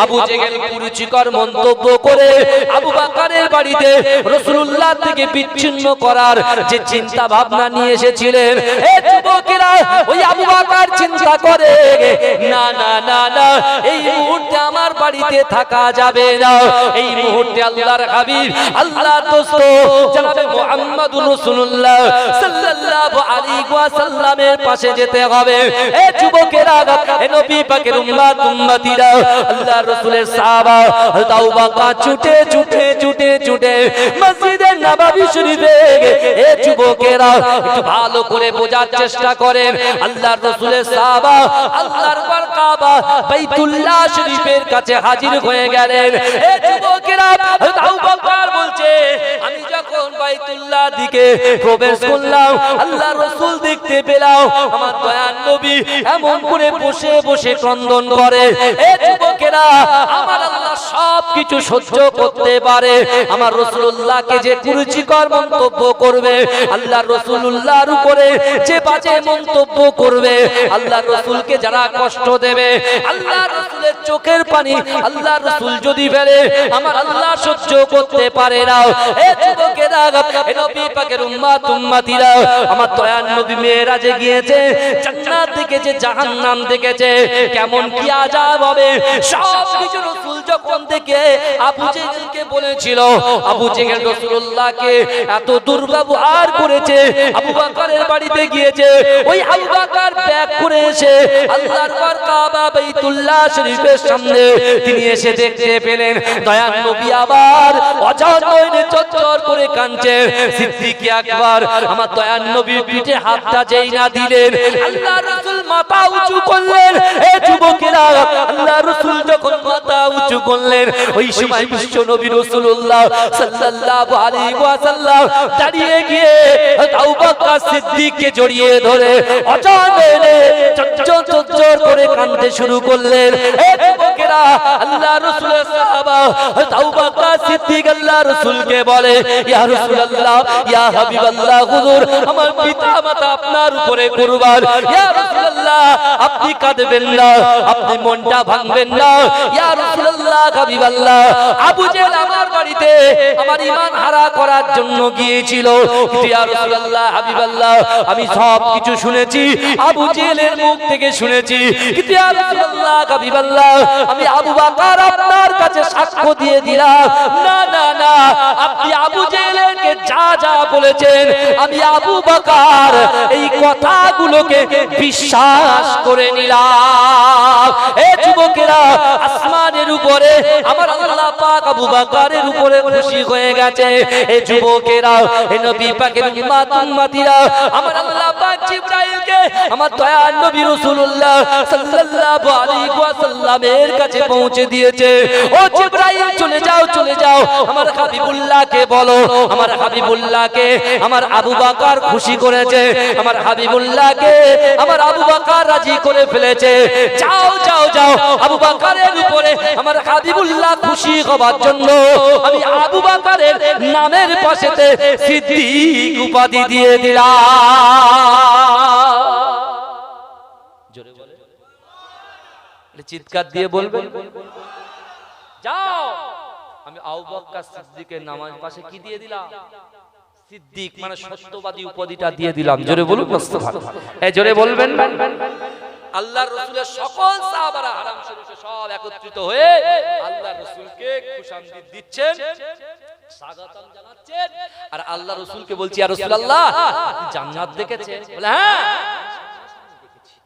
Speaker 1: আবু জেহেল কুরুচিকর মন্তব্য করে আবু বকরের বাড়িতে রাসূলুল্লাহ থেকে বিচ্ছিন্ন করার যে চিন্তা ভাবনা নিয়ে এসেছিলেন। এই যুবকেরা, ওই আবু বকর চিন্তা করে, না না না না, এই মুহূর্তে আমার বাড়িতে থাকা যাবে না। এই মুহূর্তে আল্লাহর হাবিব, আল্লাহর দোস্ত জনাবে মুহাম্মদুর রাসূলুল্লাহ সাল্লাল্লাহু আলাইহি ওয়াসাল্লামের পাশে যেতে হবে। এ যুবকেরা, এ নবী পাকের উম্মতিরা, আল্লাহর রাসূলের সাহাবা, হযরত আবু বকর ছুটে ছুটে ছুটে ছুটে মসজিদে নববী শরীফে। এ যুবকেরা, একটু ভালো করে বোঝার চেষ্টা করেন। আল্লাহর রাসূলের সাহাবা আল্লাহর ঘর কাবা বাইতুল্লাহ শরীফের কাছে হাজির হয়ে গেলেন। এ যুবকেরা, হযরত আবু বকর বলছে, আমি যখন বাইতুল্লাহ দিকে প্রবেশ করলাম, আল্লাহর রাসূল দেখতে পেলাম আমার দয়ার নবী এমন করে বসে বসে ক্রন্দন করে। এ যুবকেরা, আমার আল্লাহ সব কিছু সহ্য করতে পারে, আমার রাসূলুল্লাহকে যে কুরুচিকর মন্তব্য করবে, আল্লাহর রাসূলুল্লাহর উপরে যে বাজে মন্তব্য করবে, আল্লাহর রাসূলকে যারা কষ্ট দেবে, আল্লাহর রাসূলের চোখের পানি আল্লাহর রাসূল যদি ফেলে, আমার আল্লাহ সহ্য করতে পারে না। এ যুবকেরা, এ নবী পাকের উম্মতিরা, আমার দয়ার নবী মেরাজে গিয়েছে, জান্নাত দেখেছে, জাহান্নাম দেখেছে, কেমন কি আযাব হবে সব কিছু রাসূল যখন দেখে আবু জেহেলকে বলেছিল, আবু জেহেল রাসূলুল্লাহকে এত দুর্ব্যবহার করেছে। আবু বকরের বাড়িতে গিয়েছে, ওই আবু বকর ব্যাক করে এসে আল্লাহর ঘর কাবা বাইতুল্লাহ শরীফের সামনে তিনি এসে দেখতে পেলেন দয়ার নবী আবার অঝর নয়নে চচ্চর করে কাঁদছে। সিদ্দিক আকবর আমার দয়ার নবীর পিঠে হাতটা যেই না দিলেন, আল্লাহর রাসূল মাথা উঁচু করলেন। এই যুবকেরা, আল্লাহর রাসূল যখন মাথা উঁচু উঁচু করলেন। ওই সময় বিশ্ব নবী রাসূলুল্লাহ সাল্লাল্লাহু আলাইহি ওয়াসাল্লাম দাঁড়িয়ে গিয়ে আবু বকর সিদ্দিককে জড়িয়ে ধরে অজানে চঞ্চল করে কাঁদতে শুরু করলেন। এ যুবকেরা, আল্লাহ রাসূলের সাহাবা আবু বকর সিদ্দিক আল্লাহ রাসূলকে বলে, ইয়া রাসূলুল্লাহ, ইয়া হাবিবাল্লাহ, হুজুর আমার পিতা মাতা আপনার উপরে কুরবান। ইয়া রাসূলুল্লাহ, আপনি কাঁদবেন না, আপনি মনটা ভাঙবেন না। ইয়া রাসূলুল্লাহ, হাবিবাল্লাহ, আবু জেহেল আমার বাড়িতে আমার ঈমান হারা করার জন্য গিয়েছিল। ইয়া রাসূলুল্লাহ, হাবিবাল্লাহ, আমি সব কিছু শুনেছি, আবু জেহেলের মুখ থেকে শুনেছি। ইয়া রাসূলুল্লাহ, হাবিবাল্লাহ, আমি আবু বকর আপনার কাছে সাক্ষ্য দিয়ে দিলাম, না না না, আপনি আবু জেহেলকে যা যা বলেছেন আমি আবু বকর এই কথাগুলোকে বিশ্বাস করে নিলাম। এ যুবকেরা, আসমানের উপরে আমার আল্লাহ পাক আবু বকরের উপরে খুশি হয়ে গেছে। এ যুবকেরা, এ নবী পাকের উম্মতিরা, আমার আল্লাহ পাক জিবরাইলকে আমার দয়ার নবী রাসূলুল্লাহ সাল্লাল্লাহু আলাইহি ওয়াসাল্লামের কাছে পৌঁছে দিয়েছে। ও জিবরাইল, চলে যাও, চলে যাও, আমার হাবিবুল্লাহকে বলো, আমার হাবিবুল্লাহকে আমার আবু বকর খুশি করেছে, আমার হাবিবুল্লাহকে আমার আবু বকর রাজি করে ফেলেছে। যাও যাও যাও, আবু বকরের উপরে আমার হাবিবুল্লাহ খুশি হবার জন্য আমি আবু বকরের নামের পাশেতে সিদ্দিক উপাধি দিয়ে দিলাম। জোরে বলে, চিৎকার দিয়ে বলবেন, যাও, আমি আবু বকর সিদ্দিকের নামের পাশে কি দিয়ে দিলাম? সিদ্দিক মানে সত্যবাদী উপাধিটা দিয়ে দিলাম। জোরে বলুন, জোরে বলবেন। আল্লাহর রাসূলের সকল সাহাবারা হারাম শরীফে সব একত্রিত হয়ে আল্লাহর রাসূলকে খুশামদিদ দিচ্ছেন, স্বাগতম জানাচ্ছেন। আর আল্লাহর রাসূলকে বলছি, ইয়া রাসূলুল্লাহ, আপনি জান্নাত দেখেছেন? বলে হ্যাঁ।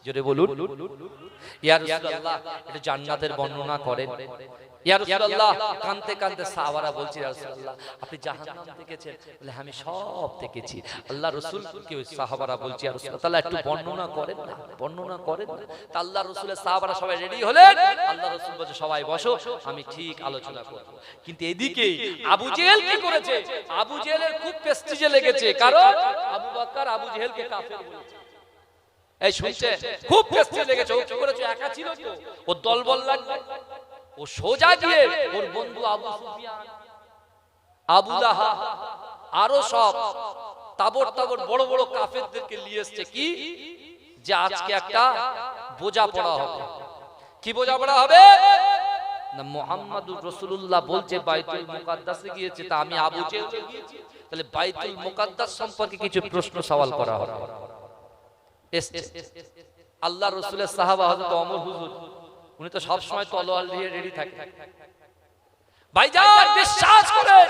Speaker 1: জোরে বলুন, ইয়া রাসূলুল্লাহ, এটা জান্নাতের বর্ণনা করেন। ইয়া রাসূলুল্লাহ, কাঁদতে কাঁদতে সাহাবারা বলছে, ইয়া রাসূলুল্লাহ, আপনি জাহান্নাম দেখেছেন? বলে আমি সব দেখেছি। আল্লাহ রাসূলকে ওই সাহাবারা বলছে, ইয়া রাসূলুল্লাহ, তাহলে একটু বর্ণনা করেন না, বর্ণনা করেন না। তা আল্লাহ রাসূলের সাহাবারা সবাই রেডি হলেন। আল্লাহ রাসূল বলছে, সবাই বসো, আমি ঠিক আলোচনা করব। কিন্তু এদিকে আবু জেহেল কি করেছে? আবু জেহেলের খুব প্রেস্টিজে লেগেছে, কারণ আবু বকর আবু জেহেলকে কাফের বলেছে। এই শুনছে, খুব প্রেস্টিজে লেগেছে। ও কি করেছে? একা ছিল তো, ও দলবল লাগবে। ও সোজা গিয়ে ওর বন্ধু আবু সুফিয়ান, আবু লাহাব, আরো সব তাবর তাবর বড় বড় কাফেরদেরকে নিয়ে এসেছে। কি যে আজকে একটা বোঝা পড়া হবে। কি বোঝা পড়া হবে? না, মুহাম্মাদুর রাসূলুল্লাহ বলছে বাইতুল মুকাদ্দাসে গিয়েছে, তা আমি আবু জেহেল গিয়েছি, তাহলে বাইতুল মুকাদ্দাস সম্পর্কে কিছু প্রশ্ন সওয়াল করা হবে। আল্লাহ রাসূলের সাহাবা হযরত ওমর হুজুর, উনি তো সব সময় তলোয়ার নিয়ে রেডি থাকে। ভাইজান, বিশ্বাস করেন,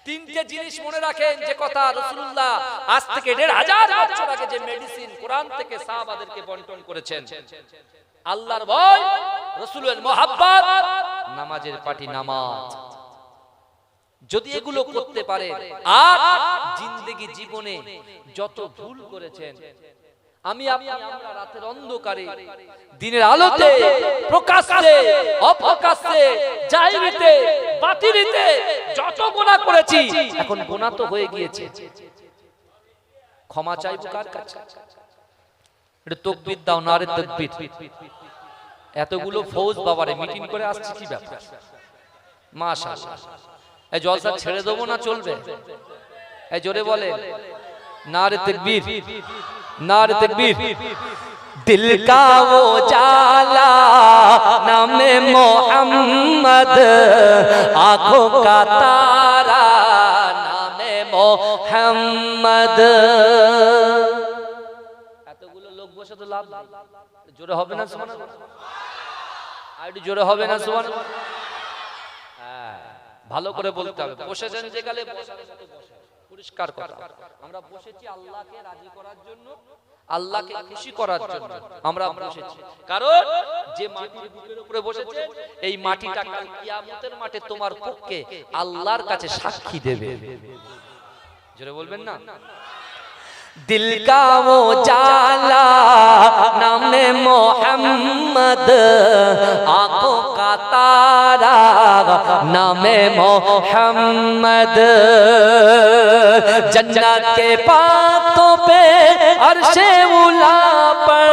Speaker 1: তিনটে জিনিস মনে রাখেন, যে কথা রাসূলুল্লাহ আজ থেকে ১৫০০ বছর আগে যে মেডিসিন কোরআন থেকে সাহাবাদেরকে বন্টন করেছেন, আল্লাহর ভয়, রাসূলের মহব্বত, নামাজের পাটি নামাজ, যদি এগুলো করতে পারে, আর জিন্দেগি জীবনে যত ভুল করেছেন, আমি আমরা রাতের অন্ধকারে দিনের আলোতে প্রকাশ্যে অপ্রকাশ্যে জাহিরিতে বাতিনিতে যত গুনাহ করেছি, এখন গুনাহ তো হয়ে গিয়েছে, ক্ষমা চাইবো কার কাছে? এটা তাকবীর দাও, নারে তাকবীর। এতগুলো ফৌজ বাবারে মিটিং করে আসছে, কি ব্যাপার? মাশাআল্লাহ, এই জলসা ছেড়ে দেবো না চলবে? এই জোরে বলে নারে তাকবীর, नारे तकबीर। दिल का वो जाला नामे मोहम्मद, आंखों का तारा नामे मोहम्मद। এতগুলো লোক বসে তো লাভ নেই, জোরে হবে না সুবহানাল্লাহ? আর একটু জোরে হবে না সুবহানাল্লাহ? হ্যাঁ, ভালো করে বলতে হবে। বসেছেন যেখানে বসার মতো বসে, পরিষ্কার কথা। আমরা বসেছি আল্লাহকে রাজি করার জন্য, আল্লাহকে খুশি করার জন্য আমরা বসেছি। কারণ যে মাটির বুকের উপরে বসেছে, এই মাটিটা কাল কিয়ামতের মাঠে তোমার পক্ষে আল্লাহর কাছে সাক্ষী দেবে। জোরে বলবেন না? दिल का वो जाला नामे मोहम्मद, आंखों का तारा नामे मोहम्मद जन्नत के पातों पे अर्शे उला पर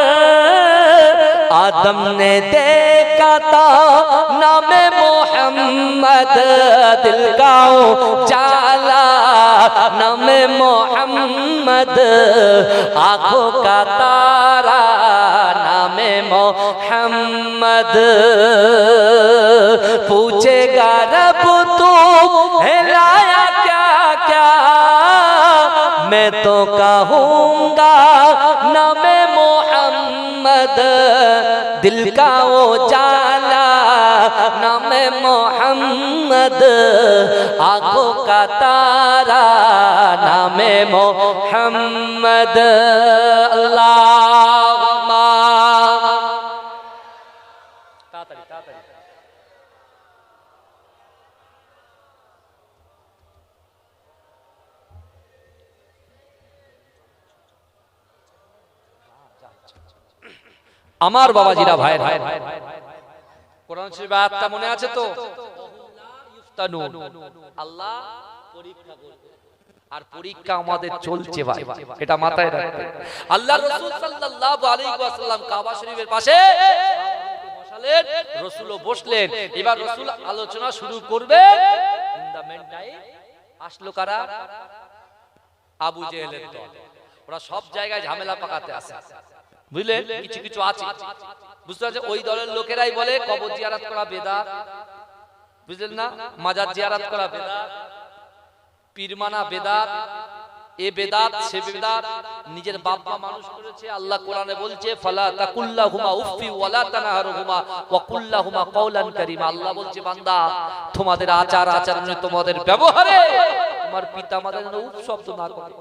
Speaker 1: आदम ने देखा था नामे मोहम्मद दिल का उजाला नामे मोहम्मद आंखों का तारा नामे मोहम्मद पूछेगा रब तू हिलाया क्या क्या मैं तो कहूँगा नामे मोहम्मद दिल का उजाला नामे मोहम्मद आंखों का तारा नामे मोहम्मद अल्लाहुम्मा আমার বাবাজিরা ভাই কোরআন শরীফ আয়াতটা মনে আছে তো আল্লাহ পরীক্ষা করবে আর পরীক্ষা আমাদের চলছে ভাই এটা মাথায় রাখবেন আল্লাহর রাসূল সাল্লাল্লাহু আলাইহি ওয়াসাল্লাম কাবা শরীফের পাশে বসলেন রাসূলও বসলেন এবার রাসূল আলোচনা শুরু করবে ফান্ডামেন্টাল আসলো কারা আবু জেহেলের দল ওরা সব জায়গায় ঝামেলা পাকাতে আসে বুঝলেন কিছু কিছু আছে বুঝতে পারছেন ওই দলের লোকেরাই বলে কবর জিয়ারত করা বেদাত বুঝলেন না মাজার জিয়ারত করা বেদাত পীর মানা বেদাত এ বেদাত সে বেদাত নিজের বাপ মা মানুষ করেছে আল্লাহ কোরআনে বলছে ফালা তাকুল্লাহুমা উফি ওয়ালা তানহারহুমা ওয়া কুল্লাহুমা কওলান কারীমা আল্লাহ বলছে বান্দা তোমাদের আচার আচরণে তোমাদের ব্যবহারে তোমার পিতামাতার উফ শব্দ না করো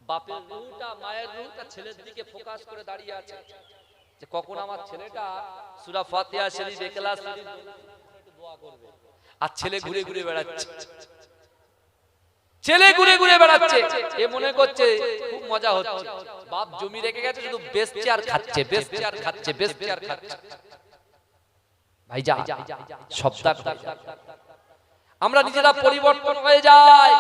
Speaker 1: বাপের রূহটা মায়ের রূহটা ছেলের দিকে ফোকাস করে দাঁড়িয়ে আছে যে কখন আমার ছেলেটা সূরা ফাতিহা শরীফ ইখলাস শরীফ দোয়া করবে আর ছেলে ঘুরে ঘুরে বেড়াচ্ছে এ মনে করছে খুব মজা হচ্ছে বাপ জমি রেখে গেছে শুধু বেচছে আর খাচ্ছে ভাই যা সবটা আমরা নিজেরা পরিবর্তন হয়ে যাই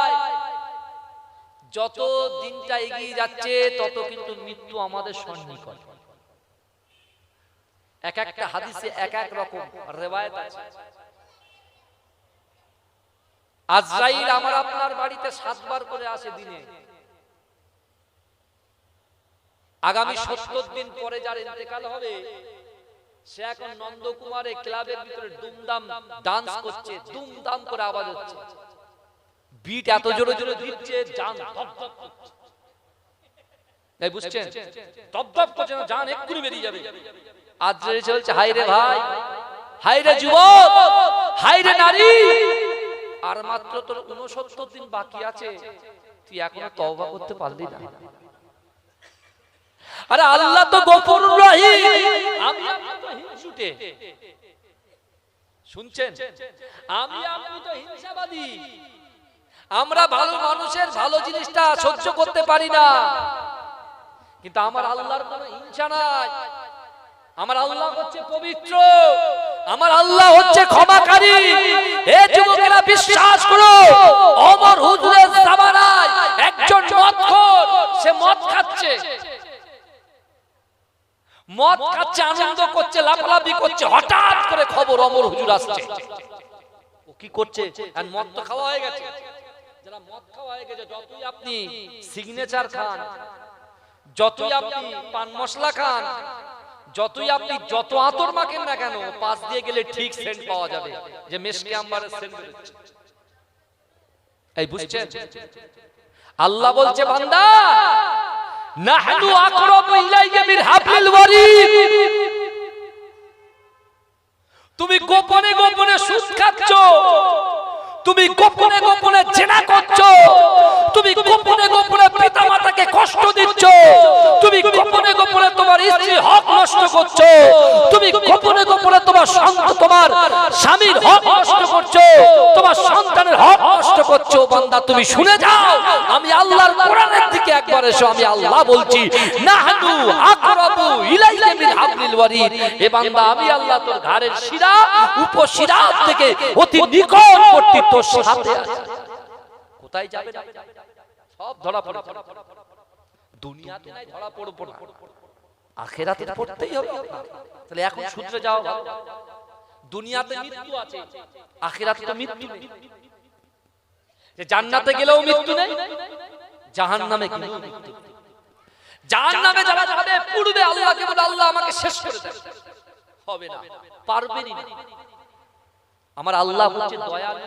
Speaker 1: যত দিনটা এগিয়ে যাচ্ছে তত কিন্তু মৃত্যু আমাদের সন্নিকট এক একটা হাদিসে এক এক রকম রিওয়ায়াত আছে আজরাইল আমার আপনার বাড়িতে 7 বার করে আসে দিনে আগামী 70 দিন পরে যার ইন্তেকাল হবে সে এখন নন্দকুমারে ক্লাবের ভিতরে দুমদাম ডান্স করছে দুমদাম করে আওয়াজ হচ্ছে বিট এত জোরে জোরে দিচ্ছে জান ধপধপ করছে এই বুঝছেন ধপধপ করছে না জান এক্ষুনি বেরিয়ে যাবে আজরাইল চলছে হায় রে ভাই হায় রে যুবক হায় রে নারী আর মাত্র তোর 69 দিন বাকি আছে তুই এখনো তওবা করতে পারলি না আরে আল্লাহ তো গফুরুর রহিম আমি আপনি তো হিংসুটে শুনছেন আমি আপনি তো হিংসাবাদী আমরা ভালো মানুষের ভালো জিনিসটা সহ্য করতে পারি না কিন্তু আমার আল্লাহর কোনো হিংসা নাই আমার আল্লাহ হচ্ছে পবিত্র আমার আল্লাহ হচ্ছে ক্ষমাকারী এ যুবকেরা বিশ্বাস করো ওমর হুজুরের জামানায় একজন মদখোর সে মদ খাচ্ছে আনন্দ করছে লাফালাফি করছে হঠাৎ করে খবর ওমর হুজুর আসছে ও কি করছে আর মদ তো খাওয়া হয়ে গেছে যারা মদ খাওয়া হয়ে গেছে যতই আপনি সিগনেচার খান যতই আপনি পান মশলা খান যতই আপনি যত আতর মাখেন না কেন পাশ দিয়ে গেলে ঠিক সেন্ট পাওয়া যাবে যে মেশকে আম্বারের সেন্ট বেরোচ্ছে এই বুঝছেন আল্লাহ বলছে বান্দা নাহনু আকরাবু ইলাইকা মিন হাবলিল ওয়ারিদ তুমি গোপনে গোপনে সুদ খাচ্ছো তুমি গোপনে গোপনে জেনা করছো তুমি গোপনে গোপনে পিতামাতাকে কষ্ট দিচ্ছ তুমি গোপনে গোপনে তোমার স্ত্রীর হক নষ্ট করছো তুমি গোপনে গোপনে তোমার স্বামীর হক নষ্ট করছো তোমার সন্তানের হক নষ্ট করছো করছো বান্দা তুমি শুনে যাও আমি আল্লাহর কোরআনের দিকে একবার এসো আমি আল্লাহ বলছি নাহনু আকরাবু ইলাইকা মিন হাবলিল ওয়ারিদ এ বান্দা আমি আল্লাহ তোর ঘাড়ের শিরা উপশিরা থেকে অতি নিকটবর্তী তোর সাথে আছি কোথায় যাবে সব ধরা পড়ে দুনিয়াতে নাই ধরা পড়বো না আখিরাতে পড়তেই হবে তাহলে এখন সূত্রে যাও দুনিয়াতে মৃত্যু আছে আখিরাতে তো মৃত্যু নেই যে জান্নাতে গেলেও মৃত্যু নেই জাহান্নামে গেলেও মৃত্যু জাহান্নামে যারা যাবে পূর্বে আল্লাহকে বলে আল্লাহ আমাকে শেষ করে দেন হবে না পারবেনই না আমার আল্লাহ বলছে দয়ালু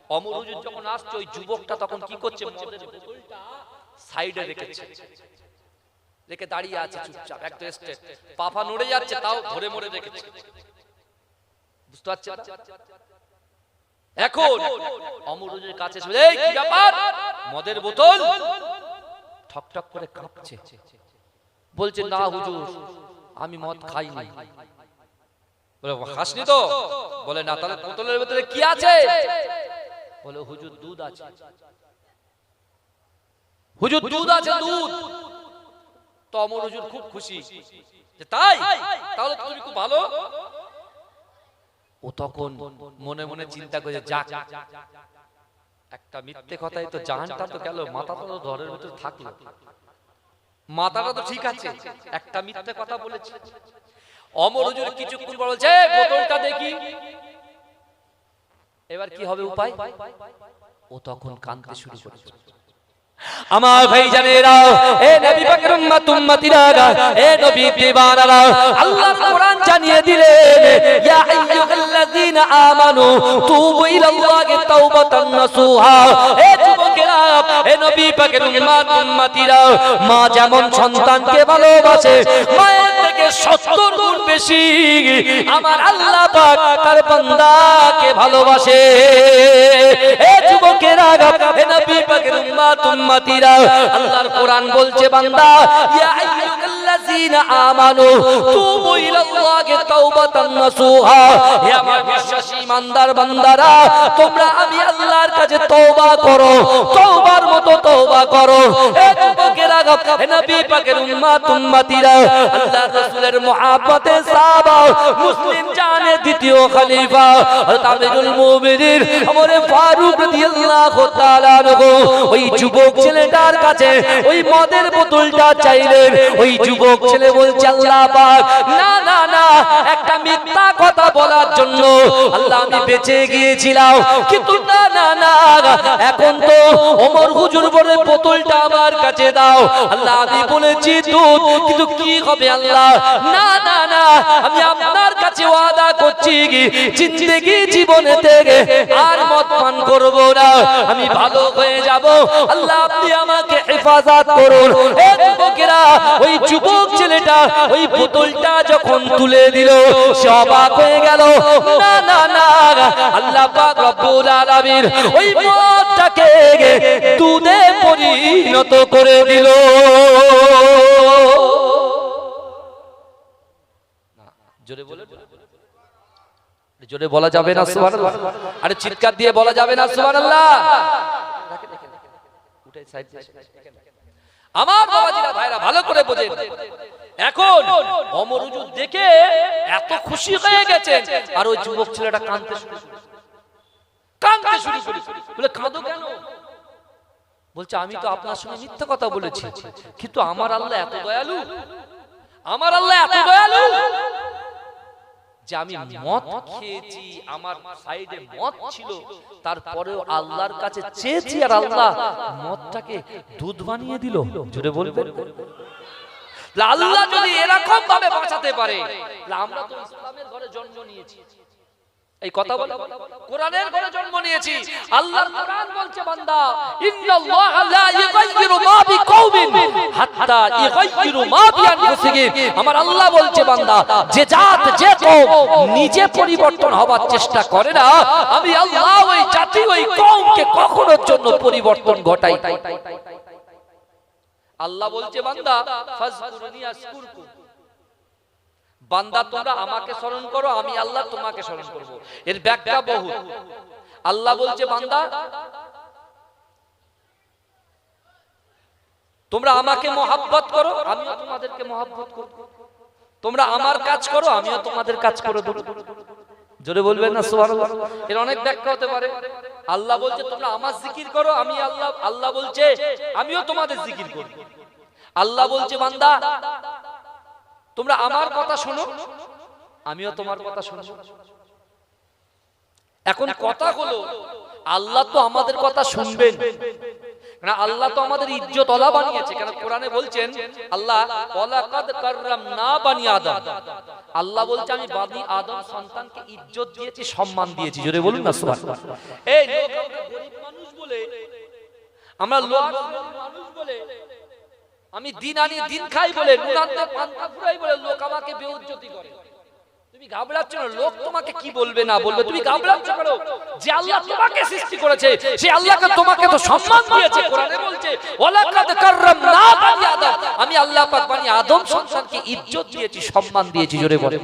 Speaker 1: ওমর হুজুর যখন আসছে ওই যুবকটা তখন কি করছে মদের বোতলটা সাইডে রেখেছে রেখে দাঁড়িয়ে আছে চুপচাপ একদম স্ট্রেট পাপা নড়ে যাচ্ছে তাও ধরে মরে রেখেছে বুঝতে পারছেন এখন ওমর হুজুরের কাছে এসে এই কি ব্যাপার মদের বোতল ঠক ঠক করে কাঁপছে বলছে না হুজুর আমি মদ খাইনি বলে হাসনি তো বলে না তাহলে বোতলের ভিতরে কি আছে বলে হুজুর দুধ আছে হুজুর দুধ আছে দুধ তো ওমর হুজুর খুব খুশি যে তাই তাহলে তুমি খুব ভালো ও তখন মনে মনে চিন্তা করে যাক একটা মিথ্যে কথাই তো জাহানটা তো গেল মাথাটা তো ঘরের ভিতরে থাকলো মাথাটা তো ঠিক আছে একটা মিথ্যে কথা বলেছে ওমর হুজুর কিছুক্ষণ পর বলছে বোতলটা দেখি এবার কি হবে উপায় ও তখন কাঁদতে শুরু করেছে আমার ভাইজানেরা এ নবী পাকের উম্মত উম্মতিরা এ নবী দিবানারা আল্লাহর কোরআন জানিয়ে দিলেন ইয়া আইয়ুহাল্লাযীনা আমানু তুবু ইলাল্লাহি তাওবাতান নাসুহা এ যুবকেরা এ নবী পাকের উম্মত উম্মতিরা মা যেমন সন্তানকে ভালোবাসে মায়ের থেকে 70 গুণ বেশি আমার আল্লাহ পাক তার বান্দাকে ভালোবাসে এ যুবকেরা এ নবী পাকের উম্মত উম্মতিরা আল্লাহর কোরআন বলছে বান্দা ইয়া আইয়ুহাল্লাযীনা আমানু তুবু ইলাল্লাহি তাওবাতান নাসুহা হে আমার বিশ্বাসী ইমানদার বান্দারা তোমরা আমি আল্লাহর কাছে তওবা করো তওবার মতো তওবা করো এ যুবকেরা হে নবী পাকের উম্মত উম্মতিরা আল্লাহর রাসূলের মুহাব্বতে সাহাবা মুসলিম জানের দ্বিতীয় খলিফা হযরত আমিরুল মুমিনিন ওমর ফারুক রাদিয়াল্লাহু তাআলা আনহু ওই যুবক ছেলেটার কাছে ওই মদের বোতলটা চাইলেন ওই যুবক ছেলে বলছে আল্লাহ পাক না না না একটা মিথ্যা কথা বলার জন্য আল্লাহ আমি বেঁচে গিয়েছিলাম কিন্তু না না না এখন তো ওমর হুজুর বলে বোতলটা আমার কাছে দাও আল্লাহ আমি বলেছি দুধ কিন্তু কি হবে আল্লাহ না না না আমি আপনার কাছে ওয়াদা করছি জিন্দেগি জীবনে থেকে আর মদ পান করব না আমি ভালো হয়ে যাব আল্লাহ আপনি আমাকে হেফাজত করুন এ যুবকেরা ওই যুবক ছেলেটা ওই বোতলটা যখন তুলে দিল সে অবাক হয়ে গেল না না না আল্লাহ পাক রব্বুল আলামিন ওই মদটাকে দুধে পরিণত করে দিল জোরে বলে জোরে বলা যাবে না সুবহানাল্লাহ আরে চিৎকার দিয়ে বলা যাবে না সুবহানাল্লাহ উঠে সাইড আমার বাবাজিরা ভাইরা ভালো করে বোঝেন এখন ওমর হুজুর দেখে এত খুশি হয়ে গেছেন আর ওই যুবক ছেলেটা কাঁদতে শুরু বলে কাঁদো কেন বলছে আমি তো আপনার সঙ্গে মিথ্যা কথা বলেছি কিন্তু আমার আল্লাহ এত দয়ালু আমার আল্লাহ এত দয়ালু যে আমি মদ খেয়েছি আমার সাইডে মদ ছিল তারপরেও আল্লাহর কাছে চেয়েছি আর আল্লাহ মদটাকে দুধ বানিয়ে দিল জোরে বলবেন আল্লাহ যদি এরকম ভাবে বাঁচাতে পারে আমরা তো ইসলামের ঘরে জন্ম নিয়েছি এই কথা বলে কোরআনের ঘরে জন্ম নিয়েছি আল্লাহর কোরআন বলছে বান্দা ইন্নাল্লাহা লা ইউগাইয়িরু মা বিকওমিন হাত্তা ইউগাইয়িরু মা বিআনফুসিহিম আমার আল্লাহ বলছে বান্দা যে জাত যে কওম নিজে পরিবর্তন হবার চেষ্টা করে না আমি আল্লাহ ওই জাতি ওই কওমকে কখনোর জন্য পরিবর্তন ঘটাই আল্লাহ বলছে বান্দা ফাজকুরনি আশকুরকুম বান্দা তোমরা আমাকে স্মরণ করো আমি আল্লাহ তোমাকে স্মরণ করব এর ব্যাখ্যা বহু আল্লাহ বলছে বান্দা তোমরা আমাকে মহব্বত করো, আমিও তোমাদেরকে মহব্বত করব। তোমরা আমার কাজ করো, আমিও তোমাদের কাজ করে দেব। জোরে বলবেন না সুবহানাল্লাহ। এর অনেক ব্যাখ্যা হতে পারে। আল্লাহ বলছে তোমরা আমার জিকির করো, আমি আল্লাহ বলছে আমিও তোমাদের জিকির করব। আল্লাহ বলছে বান্দা তোমরা আমার কথা শোনো, আমিও তোমার কথা শুনবো। এখন কথা হলো আল্লাহ তো আমাদের কথা শুনবেন না, আল্লাহ তো আমাদের ইজ্জত ওয়ালা বানিয়েছে। কেন কোরআনে বলছেন আল্লাহ ওয়ালাকাদ কাররামনা বানি আদম, আল্লাহ বলছে আমি বানি আদম সন্তানকে ইজ্জত দিয়েছি, সম্মান দিয়েছি। জোরে বলুন না সুবহানাল্লাহ। এই লোক আমরা গরীব মানুষ বলে, আমরা লোক মানুষ বলে, আমি দিন আনি দিন খাই বলে, নুন আনতে পান্তা ফুরাই বলে লোক আমাকে বেইজ্জতি করে। তুমি ঘাবড়াচ্ছ না লোক তোমাকে কি বলবে না বলবে, তুমি ঘাবড়াচ্ছ কেন? যে আল্লাহ তোমাকে সৃষ্টি করেছে সেই আল্লাহকে তোমাকে তো সম্মান দিয়েছে। কোরআনে বলছে ওয়ালাকাদ কাররামনা বানি আদম, আমি আল্লাহ পাক বানি আদম সন্তানকে ইজ্জত দিয়েছি, সম্মান দিয়েছি। জোরে বলে